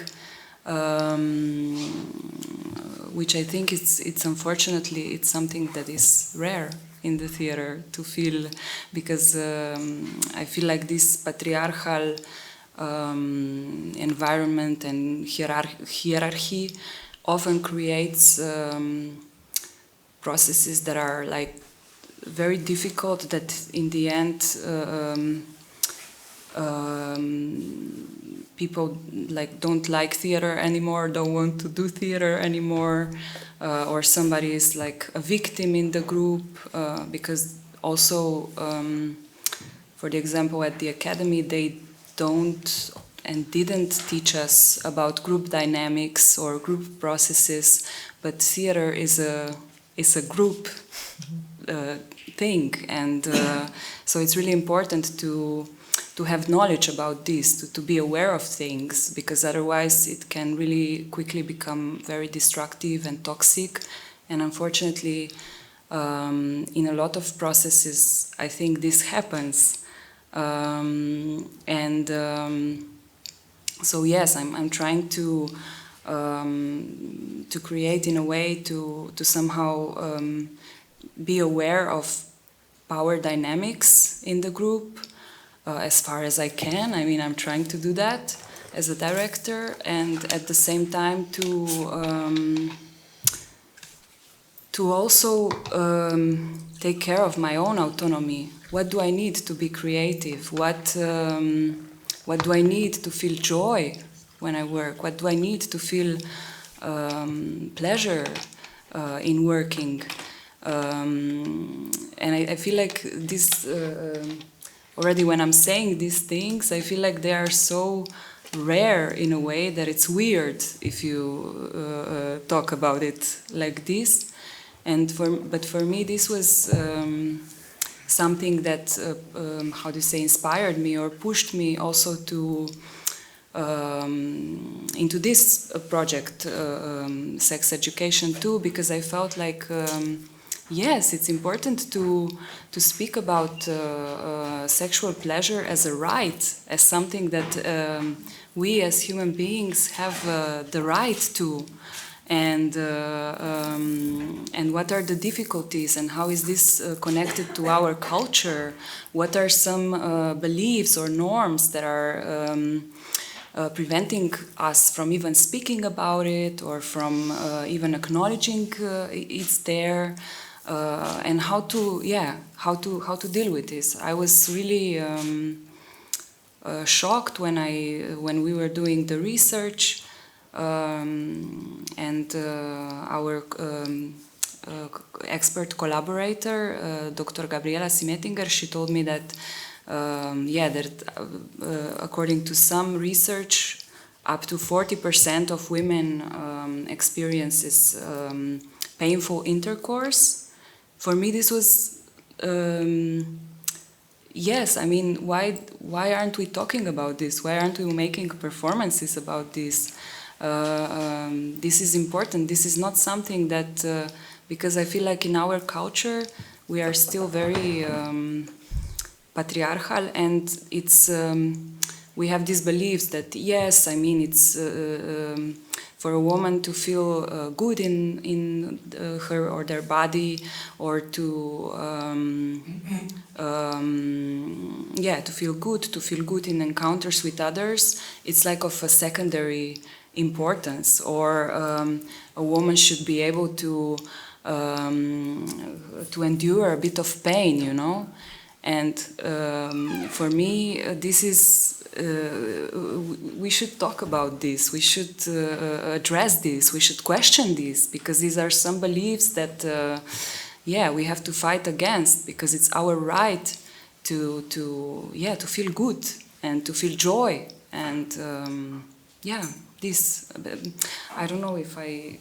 which I think it's unfortunately it's something that is rare in the theater to feel, because I feel like this patriarchal environment and hierarchy often creates processes that are like very difficult, that in the end people like don't like theater anymore, don't want to do theater anymore, or somebody is like a victim in the group, because also for the example at the academy they don't and didn't teach us about group dynamics or group processes, but theater is a group thing, and so it's really important to have knowledge about this, to be aware of things, because otherwise it can really quickly become very destructive and toxic. And unfortunately, in a lot of processes, I think this happens. So yes, I'm trying to create in a way to somehow be aware of power dynamics in the group. As far as I can. I mean, I'm trying to do that as a director, and at the same time to also take care of my own autonomy. What do I need to be creative? What do I need to feel joy when I work? What do I need to feel pleasure in working? And I feel like this. Already when I'm saying these things, I feel like they are so rare in a way that it's weird if you talk about it like this. But for me, this was something that, how do you say, inspired me or pushed me also to into this project, sex education too, because I felt like. Yes, it's important to speak about sexual pleasure as a right, as something that we as human beings have the right to, and what are the difficulties and how is this connected to our culture? What are some beliefs or norms that are preventing us from even speaking about it or from even acknowledging it's there? And how to deal with this. I was really shocked when we were doing the research, and our expert collaborator, Dr. Gabriela Simetinger, she told me that according to some research, up to 40% of women experiences painful intercourse. For me, this was, yes, I mean, why aren't we talking about this? Why aren't we making performances about this? This is important. This is not something that, because I feel like in our culture, we are still very patriarchal, and it's, we have these beliefs that, yes, I mean, it's, for a woman to feel good in her or their body, or to to feel good in encounters with others, it's like of a secondary importance. Or a woman should be able to endure a bit of pain, you know. And for me, this is. We should talk about this, we should address this, we should question this, because these are some beliefs that we have to fight against, because it's our right to feel good and to feel joy. And this, I don't know if I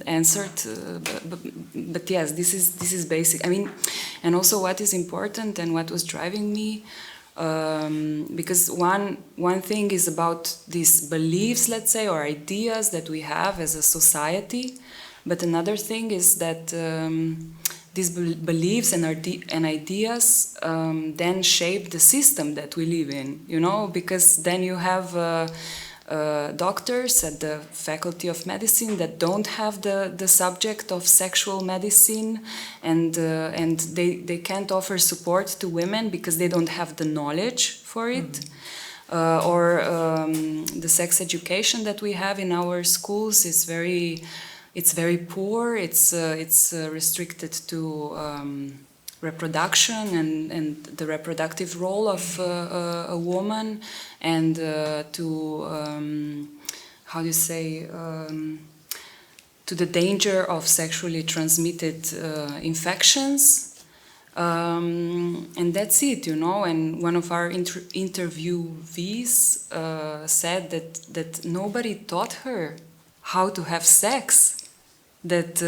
answered, but yes, this is basic. I mean, and also what is important and what was driving me, because one thing is about these beliefs, let's say, or ideas that we have as a society, But another thing is that these beliefs and ideas then shape the system that we live in, you know, because then you have doctors at the Faculty of Medicine that don't have the subject of sexual medicine, and they can't offer support to women because they don't have the knowledge for it. Or the sex education that we have in our schools is very poor. It's restricted to reproduction and the reproductive role of a woman, and to how do you say, to the danger of sexually transmitted infections. And that's it, you know. And one of our interviewees said that nobody taught her how to have sex. That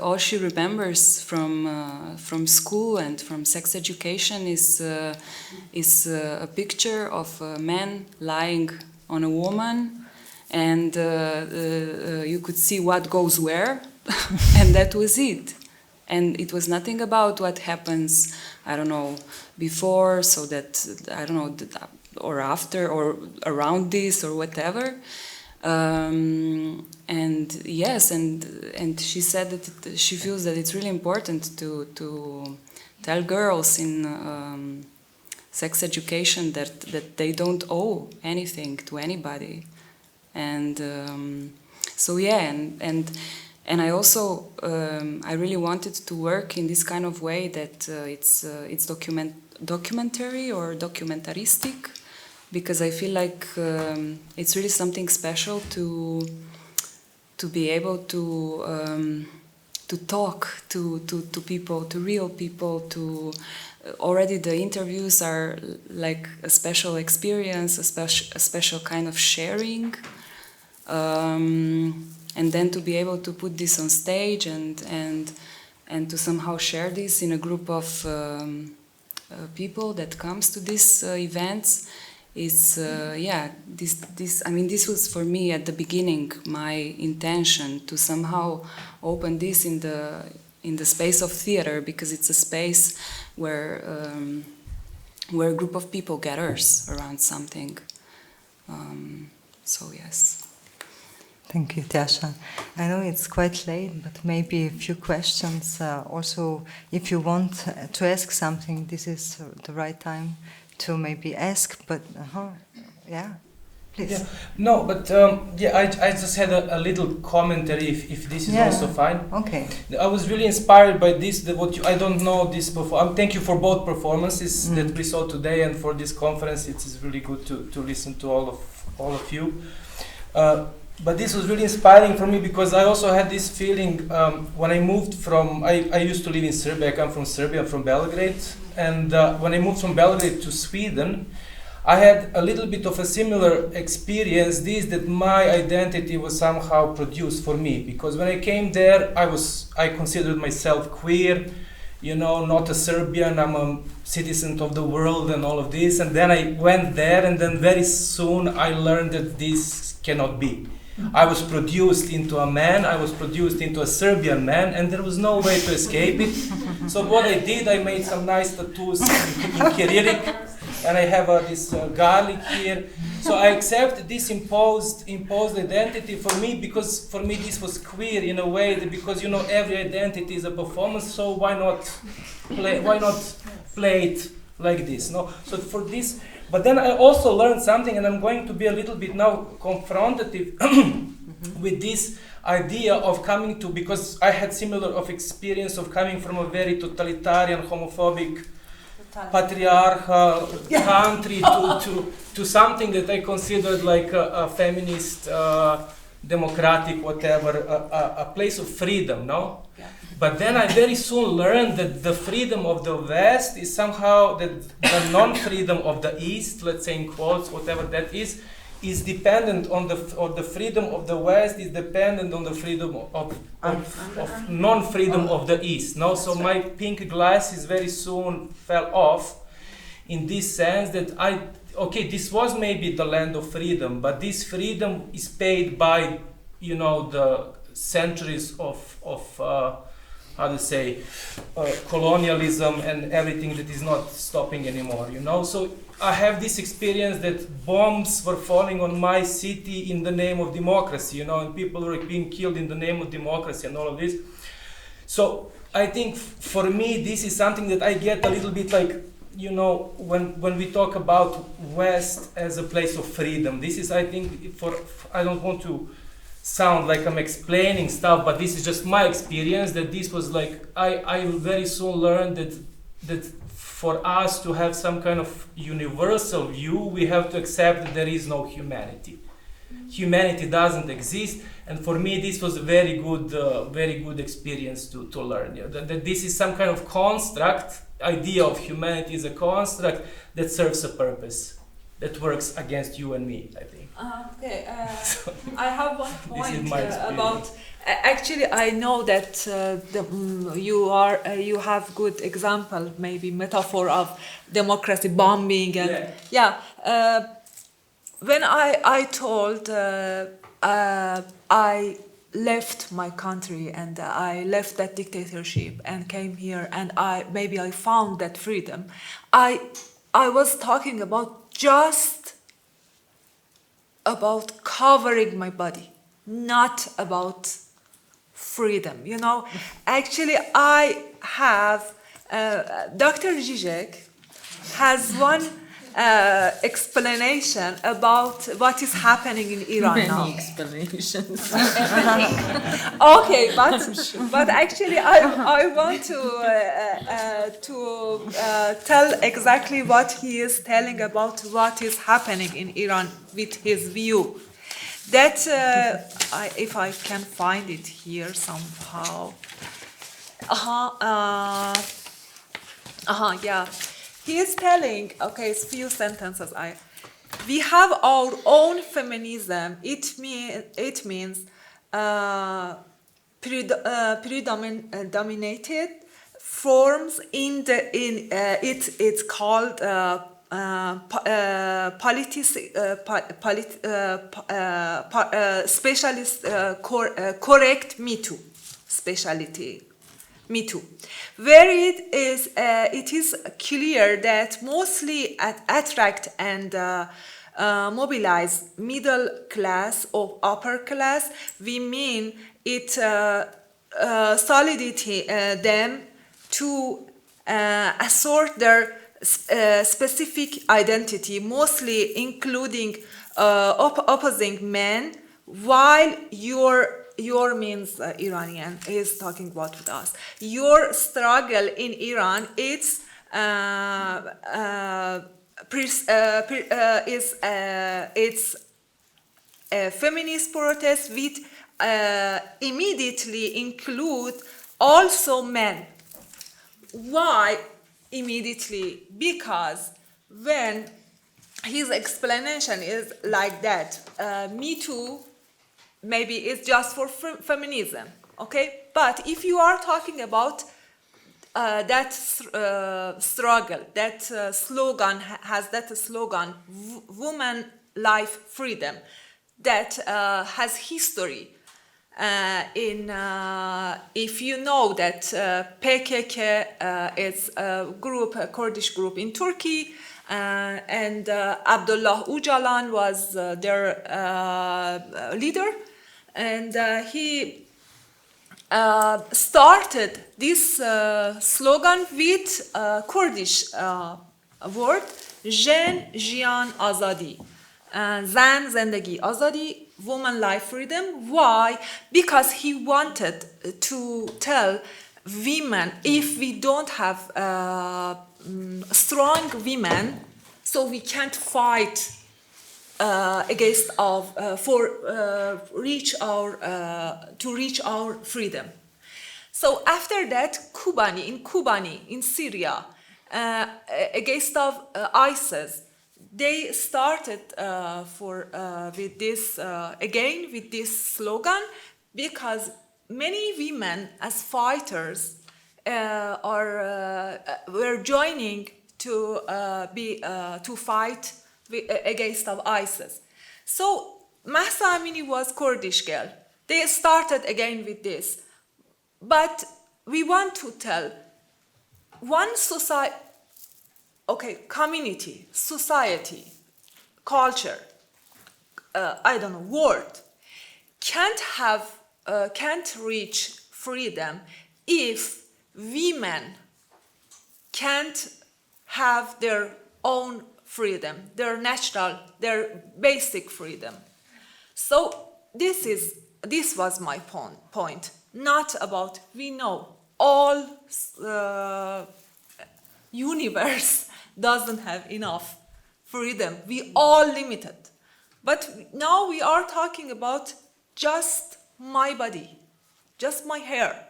all she remembers from school and from sex education is a picture of a man lying on a woman, and you could see what goes where, and that was it. And it was nothing about what happens, I don't know, before, so that, I don't know, or after, or around this, or whatever. And yes, and she said that she feels that it's really important to tell girls in sex education that they don't owe anything to anybody. And so yeah, and I also I really wanted to work in this kind of way that it's documentary or documentaristic, because I feel like it's really something special to be able to talk to people, to real people. To already the interviews are like a special experience, a special kind of sharing. And then to be able to put this on stage and to somehow share this in a group of people that comes to these events is this I mean, this was for me at the beginning my intention, to somehow open this in the space of theater, because it's a space where a group of people gathers around something. So yes. Thank you, Tjaša. I know it's quite late, but maybe a few questions. Also, if you want to ask something, this is the right time to maybe ask. But yeah, please. Yeah. No, but I just had a little commentary. If this is also fine. Okay. I was really inspired by this. I don't know this before. Thank you for both performances that we saw today, and for this conference. It is really good to listen to all of you. But this was really inspiring for me, because I also had this feeling when I moved from, I used to live in Serbia. I come from Serbia, I'm from Belgrade. And when I moved from Belgrade to Sweden, I had a little bit of a similar experience, that my identity was somehow produced for me. Because when I came there, I considered myself queer, you know, not a Serbian, I'm a citizen of the world and all of this. And then I went there, and then very soon I learned that this cannot be. I was produced into a man, I was produced into a Serbian man, and there was no way to escape it. So what I did, I made some nice tattoos in Cyrillic, and I have this garlic here. So I accept this imposed identity for me, because for me this was queer in a way, that because, you know, every identity is a performance, so why not play it like this, no? So for this. But then I also learned something, and I'm going to be a little bit now confrontative with this idea of coming to, because I had similar of experience of coming from a very totalitarian, homophobic, patriarchal country to something that I considered like a feminist, democratic, whatever, a place of freedom, no? Yeah. But then I very soon learned that the freedom of the West is somehow the non-freedom of the East, let's say in quotes, whatever that is dependent on the freedom of the West is dependent on the freedom of non-freedom of the East. No, so my pink glasses very soon fell off, in this sense that this was maybe the land of freedom, but this freedom is paid by, you know, the centuries of how to say, colonialism and everything that is not stopping anymore, you know. So I have this experience that bombs were falling on my city in the name of democracy, you know, and people were being killed in the name of democracy and all of this. So I think for me, this is something that I get a little bit like, you know, when we talk about West as a place of freedom, this is, I think, I don't want to sound like I'm explaining stuff, but this is just my experience, that this was like, I very soon learned that for us to have some kind of universal view, we have to accept that there is no humanity. Humanity doesn't exist, and for me this was a very good experience to learn. You know, that this is some kind of construct, idea of humanity is a construct that serves a purpose, that works against you and me, I think. Okay, So, I have one point about. Actually, I know that you have good example, maybe metaphor of democracy bombing and when I told I left my country and I left that dictatorship and came here and I found that freedom. I was talking about just about covering my body, not about freedom, you know. Actually, I have Dr. Čičigoj has one explanation about what is happening in Iran now. Many explanations. Okay, but actually, I want to tell exactly what he is telling about what is happening in Iran with his view. That if I can find it here somehow. Yeah. He is telling, okay, it's few sentences. We have our own feminism. It means predominated forms it's called specialist correct Me Too specialty. Me Too, where it is clear that mostly attract and mobilize middle class or upper class. We mean it solidity them to assert their specific identity, mostly including opposing men, while your means Iranian is talking about with us. Your struggle in Iran, it's a feminist protest with immediately include also men. Why immediately? Because when his explanation is like that, Me Too maybe it's just for feminism, okay? But if you are talking about that struggle, that slogan has that slogan, woman, life, freedom, that has history. If you know that PKK is a group, a Kurdish group in Turkey, and Abdullah Öcalan was their leader, and he started this slogan with Kurdish word, Jen, Jian, Azadi. Zan, Zendegi, Azadi, woman, life, freedom. Why? Because he wanted to tell women, if we don't have strong women, so we can't fight against to reach our freedom. So after that, Kobani in Syria, against of ISIS, they started with this slogan, because many women as fighters were joining to fight against of ISIS. So Mahsa Amini was Kurdish girl. They started again with this. But we want to tell one society, okay, community, society, culture, world, can't reach freedom if women can't have their own freedom, their natural, their basic freedom. So this was my point. Not about, we know all universe doesn't have enough freedom. We all limited. But now we are talking about just my body, just my hair.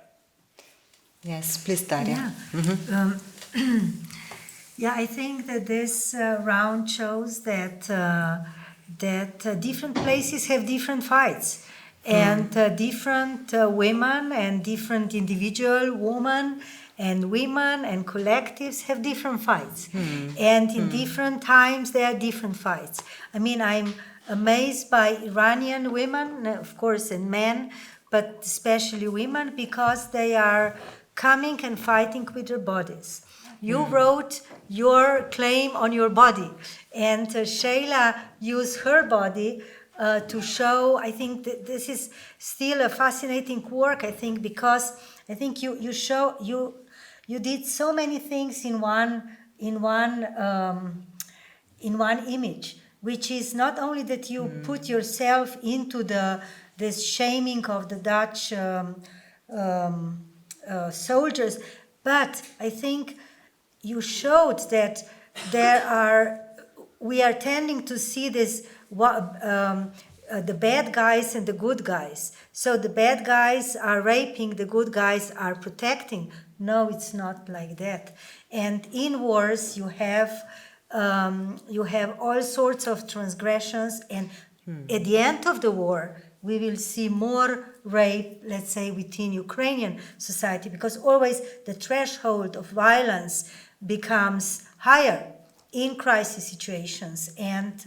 Yes, please, Darja. Yeah. Yeah, I think that this round shows that different places have different fights, and different women and different individual women and women and collectives have different fights, and in different times there are different fights. I mean, I'm amazed by Iranian women, of course, and men, but especially women, because they are coming and fighting with their bodies. You wrote your claim on your body, and Šejla used her body to show. I think that this is still a fascinating work. I think because I think you did so many things in one image, which is not only that you put yourself into this shaming of the Dutch soldiers, but I think you showed that we are tending to see this, the bad guys and the good guys. So the bad guys are raping, the good guys are protecting. No, it's not like that. And in wars, you have all sorts of transgressions, and at the end of the war, we will see more rape, let's say, within Ukrainian society, because always the threshold of violence becomes higher in crisis situations, and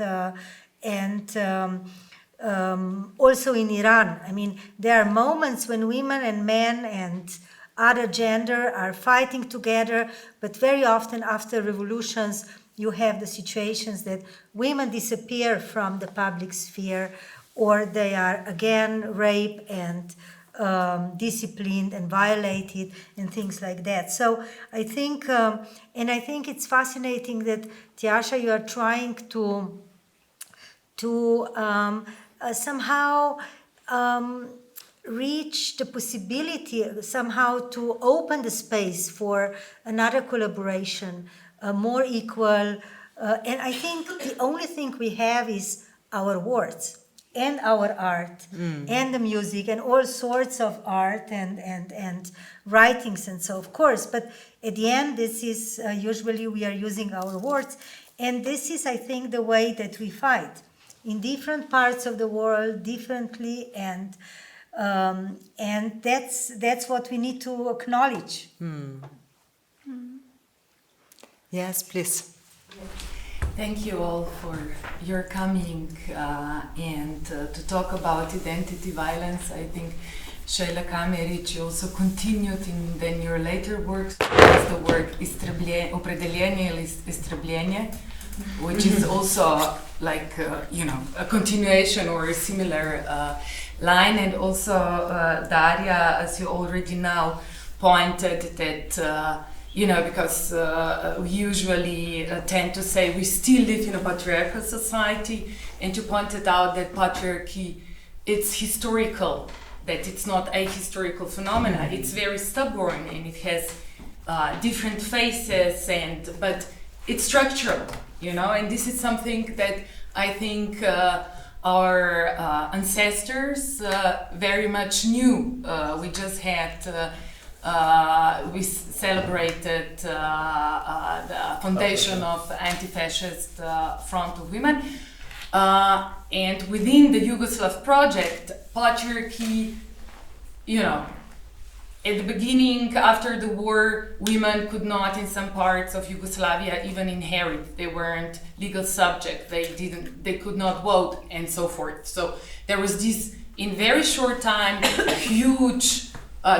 also in Iran. I mean, there are moments when women and men and other gender are fighting together, but very often after revolutions, you have the situations that women disappear from the public sphere, or they are again raped and disciplined and violated and things like that. So I think, and I think it's fascinating that, Tjaša, you are trying to somehow reach the possibility, somehow to open the space for another collaboration, more equal. And I think the only thing we have is our words and our art and the music and all sorts of art and writings and so, of course. But at the end, this is usually we are using our words. And this is, I think, the way that we fight in different parts of the world differently, and that's what we need to acknowledge. Yes, please. Thank you all for your coming and to talk about identity violence. I think Šejla Kamerić also continued in then your later works with the work Opredeljenje или Istrebljenje, which is also like a continuation or a similar line. And also Darja, as you already now pointed, that because we usually tend to say we still live in a patriarchal society, and you pointed out that patriarchy, it's historical, that it's not a historical phenomena. It's very stubborn and it has different faces, but it's structural, and this is something that I think our ancestors very much knew. We just had we celebrated the foundation of anti-fascist Front of Women, and within the Yugoslav project, patriarchy, at the beginning, after the war, women could not, in some parts of Yugoslavia, even inherit. They weren't legal subjects. They could not vote, and so forth. So there was this in very short time, huge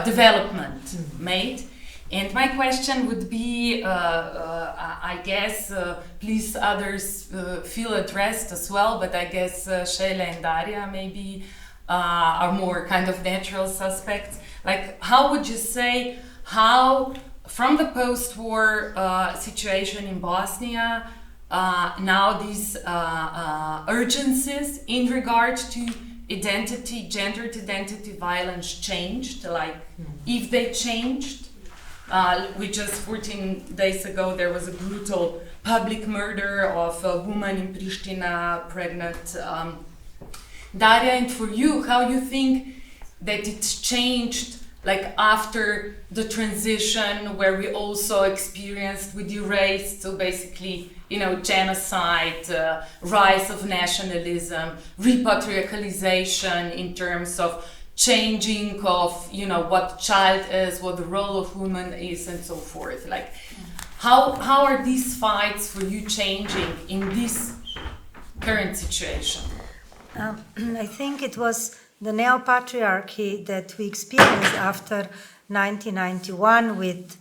development made. And my question would be, I guess, please others feel addressed as well, but I guess Šejla and Darja maybe are more kind of natural suspects. Like, how would you say how, from the post-war situation in Bosnia, now these urgencies in regard to identity, gendered identity violence changed? Like, if they changed? We just 14 days ago there was a brutal public murder of a woman in Pristina, pregnant. Darja, and for you, how you think that it's changed, like after the transition, where we also experienced, we erased, so basically, you know, genocide, rise of nationalism, repatriarchalization in terms of changing of, you know, what child is, what the role of woman is, and so forth. Like, how are these fights for you changing in this current situation? I think it was the neo-patriarchy that we experienced after 1991 with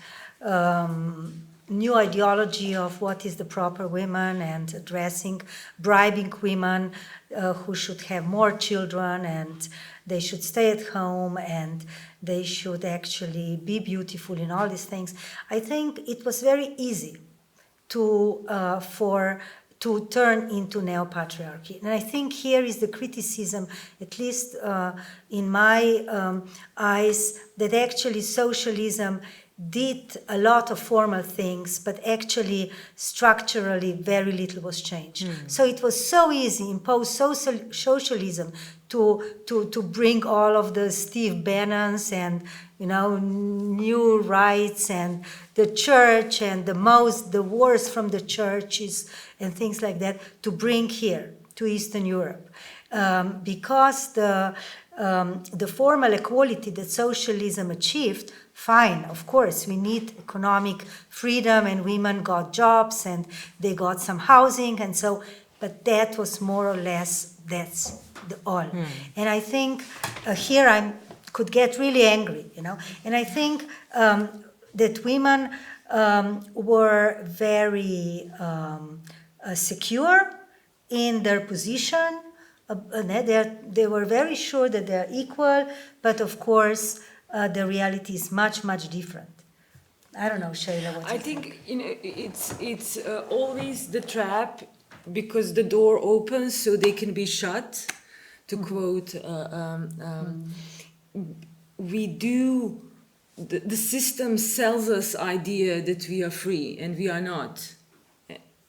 new ideology of what is the proper woman and addressing, bribing women who should have more children and they should stay at home and they should actually be beautiful in all these things. I think it was very easy to turn into neo-patriarchy. And I think here is the criticism, at least in my eyes, that actually socialism did a lot of formal things, but actually structurally very little was changed. So it was so easy impose socialism to bring all of the Steve Bannons and, you know, new rights and the church and the worst from the churches and things like that to bring here to Eastern Europe, because the formal equality that socialism achieved. Fine, of course, we need economic freedom and women got jobs and they got some housing and so, but that was more or less, that's all. And I think here I could get really angry, you know, and I think that women were very secure in their position. They were very sure that they're equal, but of course, the reality is much, much different. I don't know, Šejla, what I you think you know, it's always the trap because the door opens so they can be shut. To quote, we do, the system sells us idea that we are free and we are not.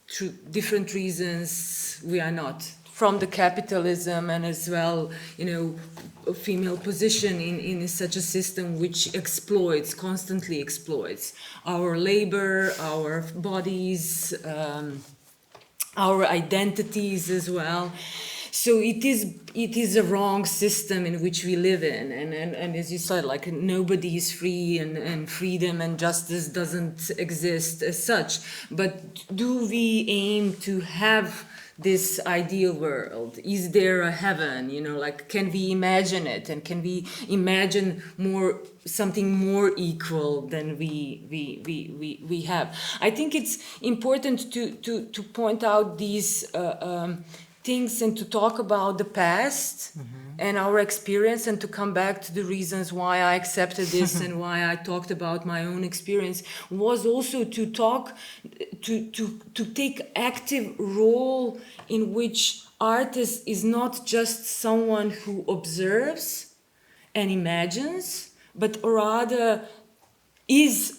Through different reasons, we are not. From the capitalism and as well, you know, a female position in such a system which exploits, constantly exploits our labor, our bodies, our identities as well. So it is a wrong system in which we live in, and as you said, like nobody is free and freedom and justice doesn't exist as such. But do we aim to have this ideal world? Is there a heaven? You know, like can we imagine it, and can we imagine something more equal than we have? I think it's important to point out these things and to talk about the past and our experience, and to come back to the reasons why I accepted this and why I talked about my own experience, was also to talk, to take active role in which artist is not just someone who observes and imagines, but rather is,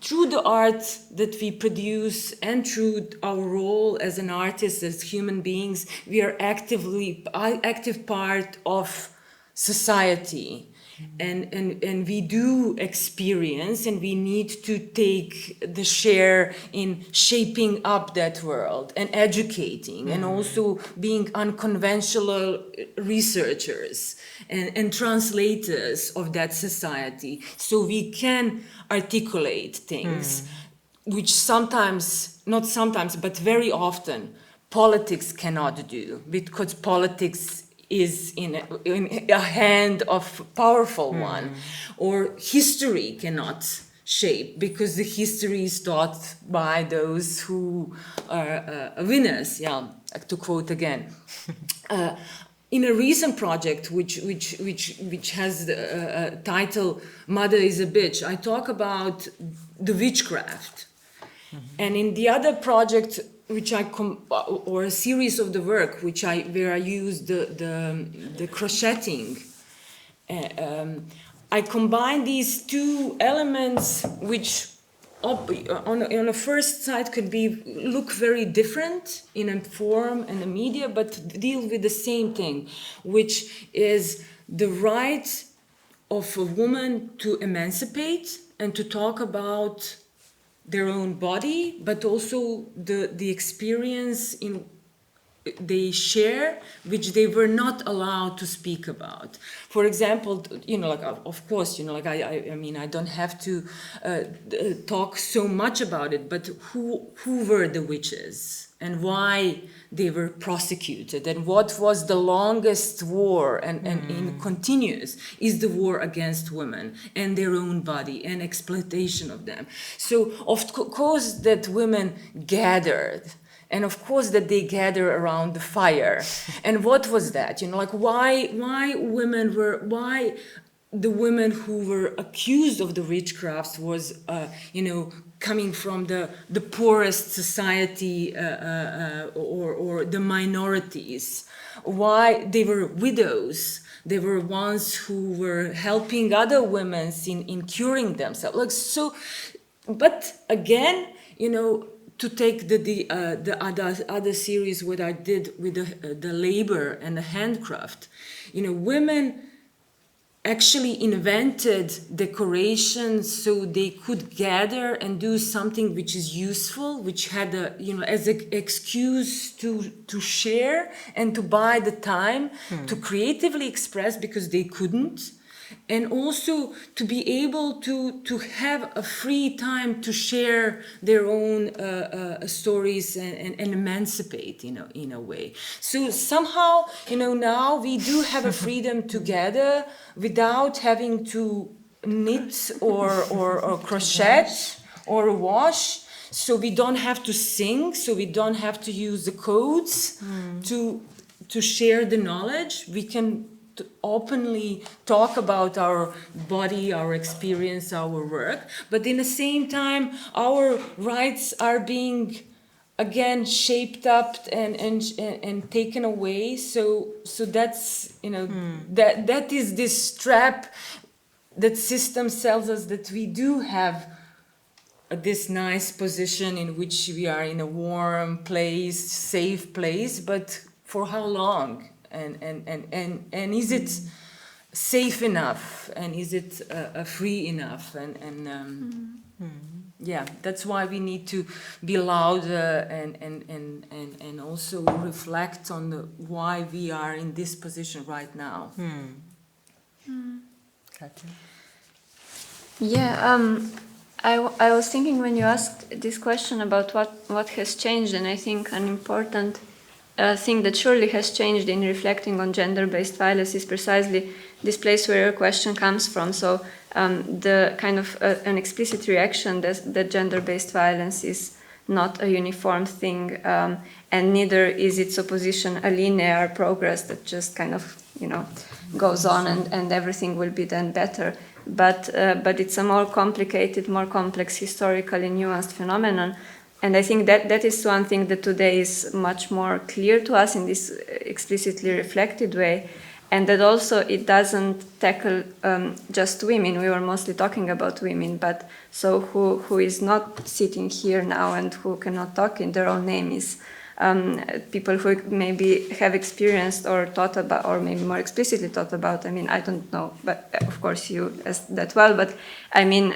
through the art that we produce and through our role as an artist, as human beings, we are active part of society. And we do experience, and we need to take the share in shaping up that world and educating, and also being unconventional researchers and translators of that society, so we can articulate things which sometimes, not sometimes, but very often politics cannot do, because politics is in a hand of powerful one, or history cannot shape because the history is taught by those who are winners. Yeah, to quote again. In a recent project, which has the title "Mother is a Bitch," I talk about the witchcraft, and in the other project, which or a series of the work, where I use the crocheting. I combine these two elements, which on a first sight could look very different in a form and a media, but deal with the same thing, which is the right of a woman to emancipate and to talk about their own body, but also the experience they share, which they were not allowed to speak about. For example, of course, I mean, I don't have to talk so much about it, but who were the witches and why they were prosecuted, and what was the longest war and continuous is the war against women and their own body and exploitation of them. So of course that women gathered. And of course that they gather around the fire. And what was that? Why the women who were accused of the witchcrafts was, coming from the poorest society or the minorities. Why they were widows. They were ones who were helping other women in curing themselves. But again, to take the other series, what I did with the labor and the handcraft, women actually invented decorations so they could gather and do something which is useful, which had as an excuse to share and to buy the time to creatively express because they couldn't. And also to be able to have a free time to share their own stories and emancipate, in a way. So somehow, now we do have a freedom to gather without having to knit or crochet or wash. So we don't have to sing. So we don't have to use the codes to share the knowledge. We can to openly talk about our body, our experience, our work, but in the same time, our rights are being again shaped up and taken away. So that's that is this trap that system tells us that we do have this nice position in which we are in a warm place, safe place, but for how long? And is it safe enough? And is it free enough? Yeah, that's why we need to be louder and also reflect on why we are in this position right now. Katja? Yeah, I was thinking when you asked this question about what has changed, and I think an important thing that surely has changed in reflecting on gender-based violence is precisely this place where your question comes from. So the kind of an explicit reaction that gender-based violence is not a uniform thing, and neither is its opposition a linear progress that just kind of goes on and everything will be then better. But it's a more complicated, more complex, historically nuanced phenomenon. And I think that is one thing that today is much more clear to us in this explicitly reflected way. And that also it doesn't tackle just women. We were mostly talking about women, but so who is not sitting here now and who cannot talk in their own name is people who maybe have experienced or thought about, or maybe more explicitly thought about. I mean, I don't know, but of course you as that well. But I mean,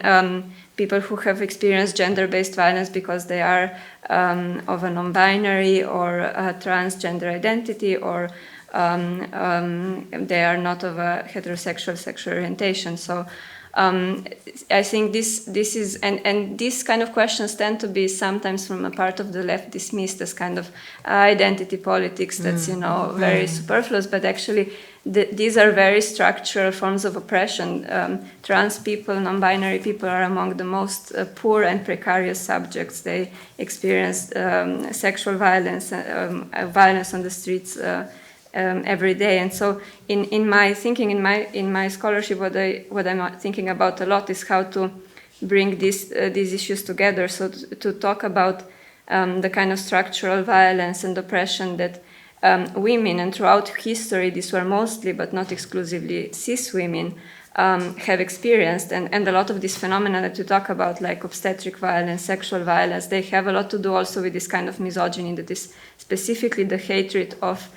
people who have experienced gender-based violence because they are of a non-binary or a transgender identity, or they are not of a heterosexual sexual orientation. So I think this is, and these kind of questions tend to be sometimes from a part of the left dismissed as kind of identity politics that's, very superfluous, but actually these are very structural forms of oppression. Trans people, non-binary people are among the most poor and precarious subjects. They experience sexual violence, violence on the streets every day. And so in my thinking, in my scholarship, what I'm thinking about a lot is how to bring these issues together. So to talk about the kind of structural violence and oppression that women, and throughout history, these were mostly but not exclusively cis women, have experienced, and a lot of these phenomena that you talk about, like obstetric violence, sexual violence, they have a lot to do also with this kind of misogyny that is specifically the hatred of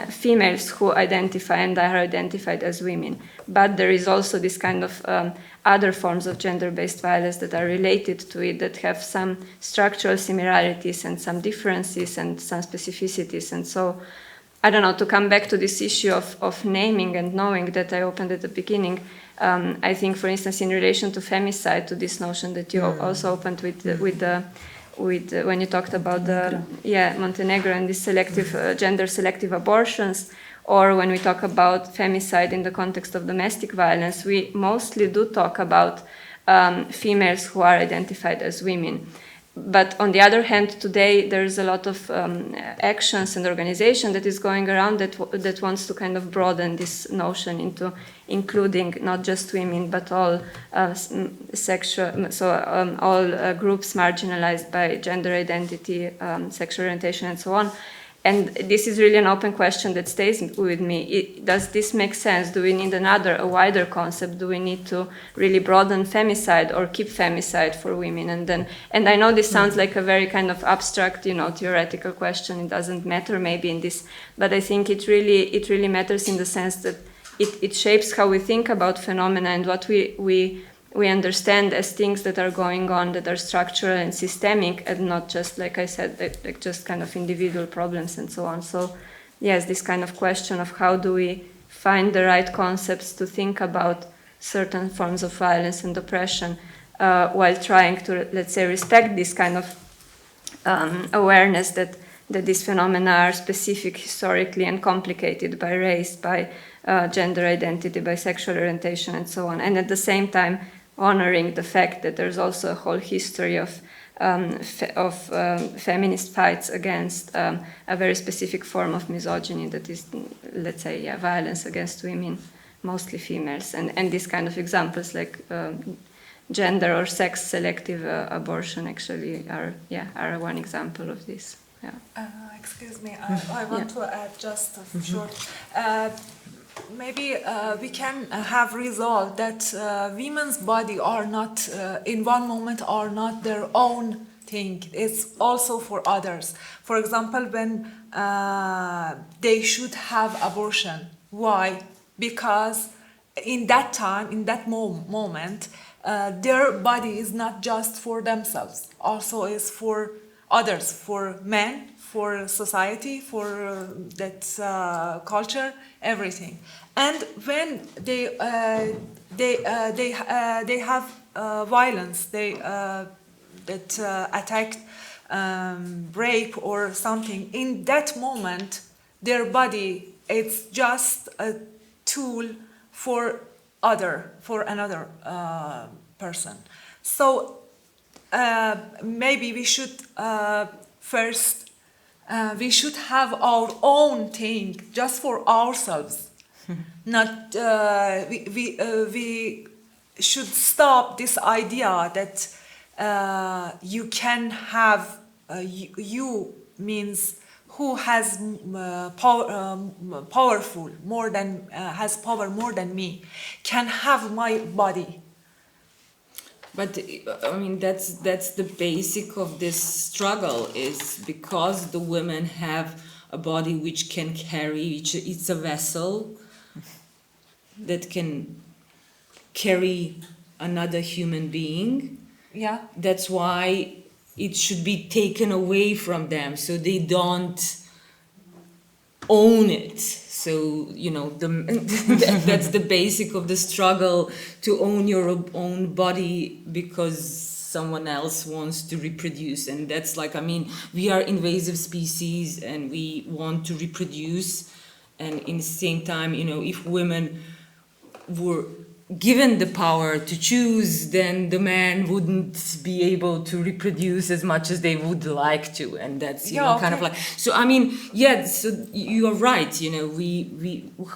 females who identify and are identified as women. But there is also this kind of other forms of gender-based violence that are related to it, that have some structural similarities and some differences and some specificities. And so, I don't know, to come back to this issue of naming and knowing that I opened at the beginning, I think, for instance, in relation to femicide, to this notion that you also opened with when you talked about the Montenegro and these selective gender selective abortions, or when we talk about femicide in the context of domestic violence, we mostly do talk about females who are identified as women. But on the other hand, today there's a lot of actions and organization that is going around that wants to kind of broaden this notion into including not just women but all sexual, so all groups marginalized by gender identity, sexual orientation, and so on. And this is really an open question that stays with me. Does this make sense? Do we need a wider concept? Do we need to really broaden femicide or keep femicide for women? And I know this sounds like a very kind of abstract, theoretical question. It doesn't matter maybe in this, but I think it really matters in the sense that it shapes how we think about phenomena and what we understand as things that are going on that are structural and systemic, and not just, like I said, like just kind of individual problems and so on. So yes, this kind of question of how do we find the right concepts to think about certain forms of violence and oppression while trying to, let's say, respect this kind of awareness that these phenomena are specific historically and complicated by race, by gender identity, by sexual orientation, and so on. And at the same time, honoring the fact that there's also a whole history of feminist fights against a very specific form of misogyny that is, let's say, violence against women, mostly females. And these kind of examples like gender or sex selective abortion actually are one example of this. Yeah. Excuse me, I want to add just a short. Maybe we can have resolved that women's body are not, in one moment, are not their own thing. It's also for others. For example, when they should have abortion. Why? Because in that time, in that moment, their body is not just for themselves. Also is for others, for men, for society, for that culture, everything. And when they have violence, that attack, rape or something. In that moment, their body it's just a tool for another person. So maybe we should first. We should have our own thing just for ourselves. Not we should stop this idea that you can have you means who has powerful more than has power more than me can have my body. But I mean that's the basic of this struggle, is because the women have a body which can carry, it's a vessel that can carry another human being. Yeah. That's why it should be taken away from them, so they don't own it. So, you know, that's the basic of the struggle, to own your own body because someone else wants to reproduce. And that's like, I mean, we are invasive species and we want to reproduce. And in the same time, you know, if women were given the power to choose, then the man wouldn't be able to reproduce as much as they would like to, and that's kind of like. So I mean, yeah. So you are right. You know, we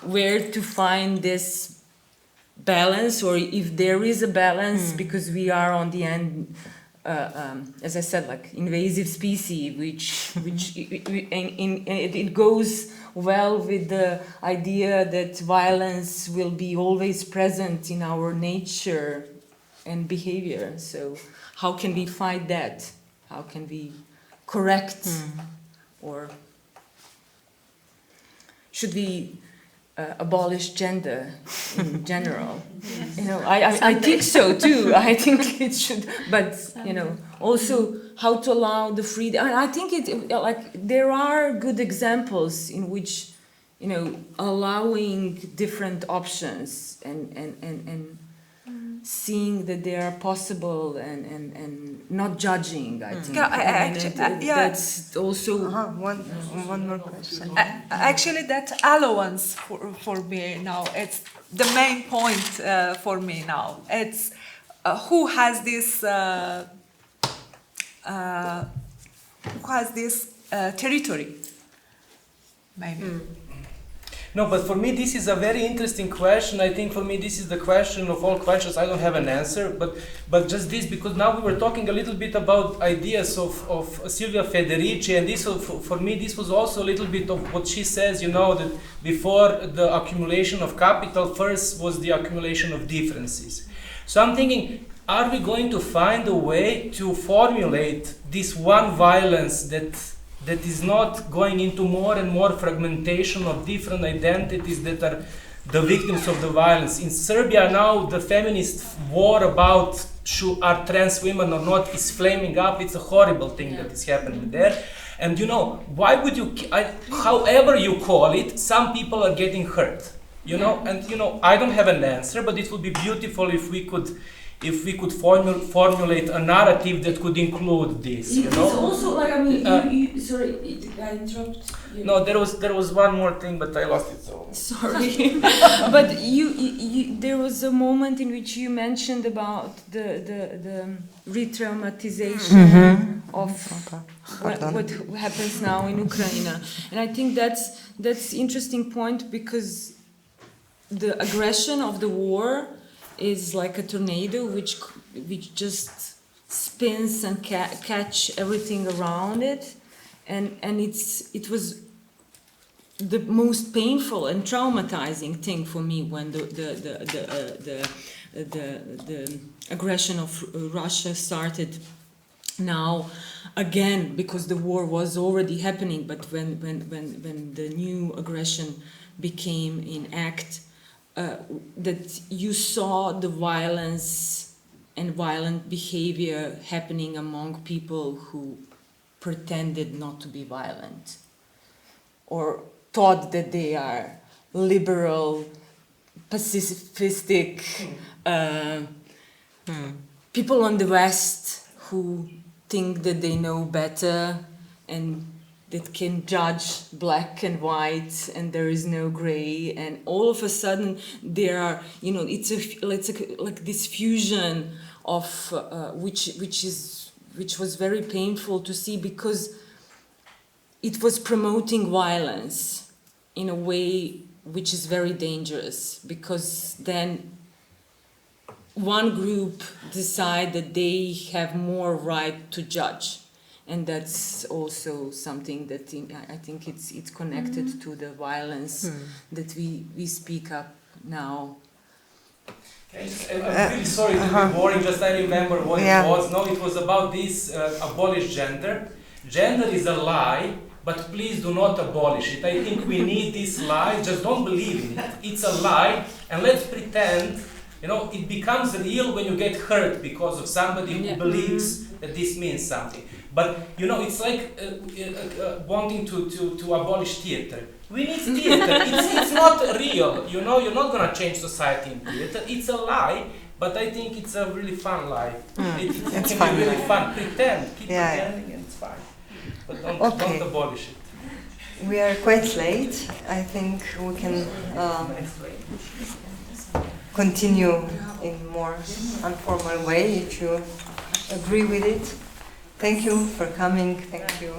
where to find this balance, or if there is a balance, because we are on the end, as I said, like invasive species, which it goes well with the idea that violence will be always present in our nature and behavior. So how can we fight that? How can we correct? Or should we abolish gender in general? You know, I think so too. I think it should, but you know, also how to allow the freedom. I think there are good examples in which, you know, allowing different options and seeing that they are possible and not judging. I think that's also one more question. Actually, that allowance for me now, it's the main point for me now. It's who has this territory, maybe. No, but for me this is a very interesting question. I think for me this is the question of all questions. I don't have an answer, but just this, because now we were talking a little bit about ideas of Silvia Federici, and this for me this was also a little bit of what she says, you know, that before the accumulation of capital, first was the accumulation of differences. So I'm thinking, are we going to find a way to formulate this one violence that is not going into more and more fragmentation of different identities that are the victims of the violence? In Serbia now, the feminist war about are trans women or not is flaming up. It's a horrible thing that is happening there. And you know, why would you, however you call it, some people are getting hurt, you know? And you know, I don't have an answer, but it would be beautiful if we could formulate a narrative that could include this, you know. It's also like, I mean, sorry, I interrupt you. No, there was one more thing, but I lost it. So sorry, but you there was a moment in which you mentioned about the re-traumatization of what happens now in Ukraine, and I think that's interesting point, because the aggression of the war is like a tornado which just spins and catch everything around it, and it was the most painful and traumatizing thing for me when the aggression of Russia started now again, because the war was already happening, but when the new aggression became in act, that you saw the violence and violent behavior happening among people who pretended not to be violent or thought that they are liberal, pacifistic people on the West who think that they know better and that can judge black and white and there is no gray, and all of a sudden there are, you know, it's like this fusion of which was very painful to see, because it was promoting violence in a way which is very dangerous, because then one group decide that they have more right to judge. And that's also something that I think it's connected to the violence that we speak up now. I'm really sorry to be boring, just I remember what it was. No, it was about this abolish gender. Gender is a lie, but please do not abolish it. I think we need this lie, just don't believe in it. It's a lie, and let's pretend, you know, it becomes real when you get hurt because of somebody who believes that this means something. But, you know, it's like wanting to abolish theater. We need theater. It's not real, you know. You're not gonna change society in theater. It's a lie, but I think it's a really fun lie. It's fun, be really fun. Pretend, keep pretending, and it's fine. But don't abolish it. We are quite late. I think we can continue in more informal way if you agree with it. Thank you for coming. Thank you.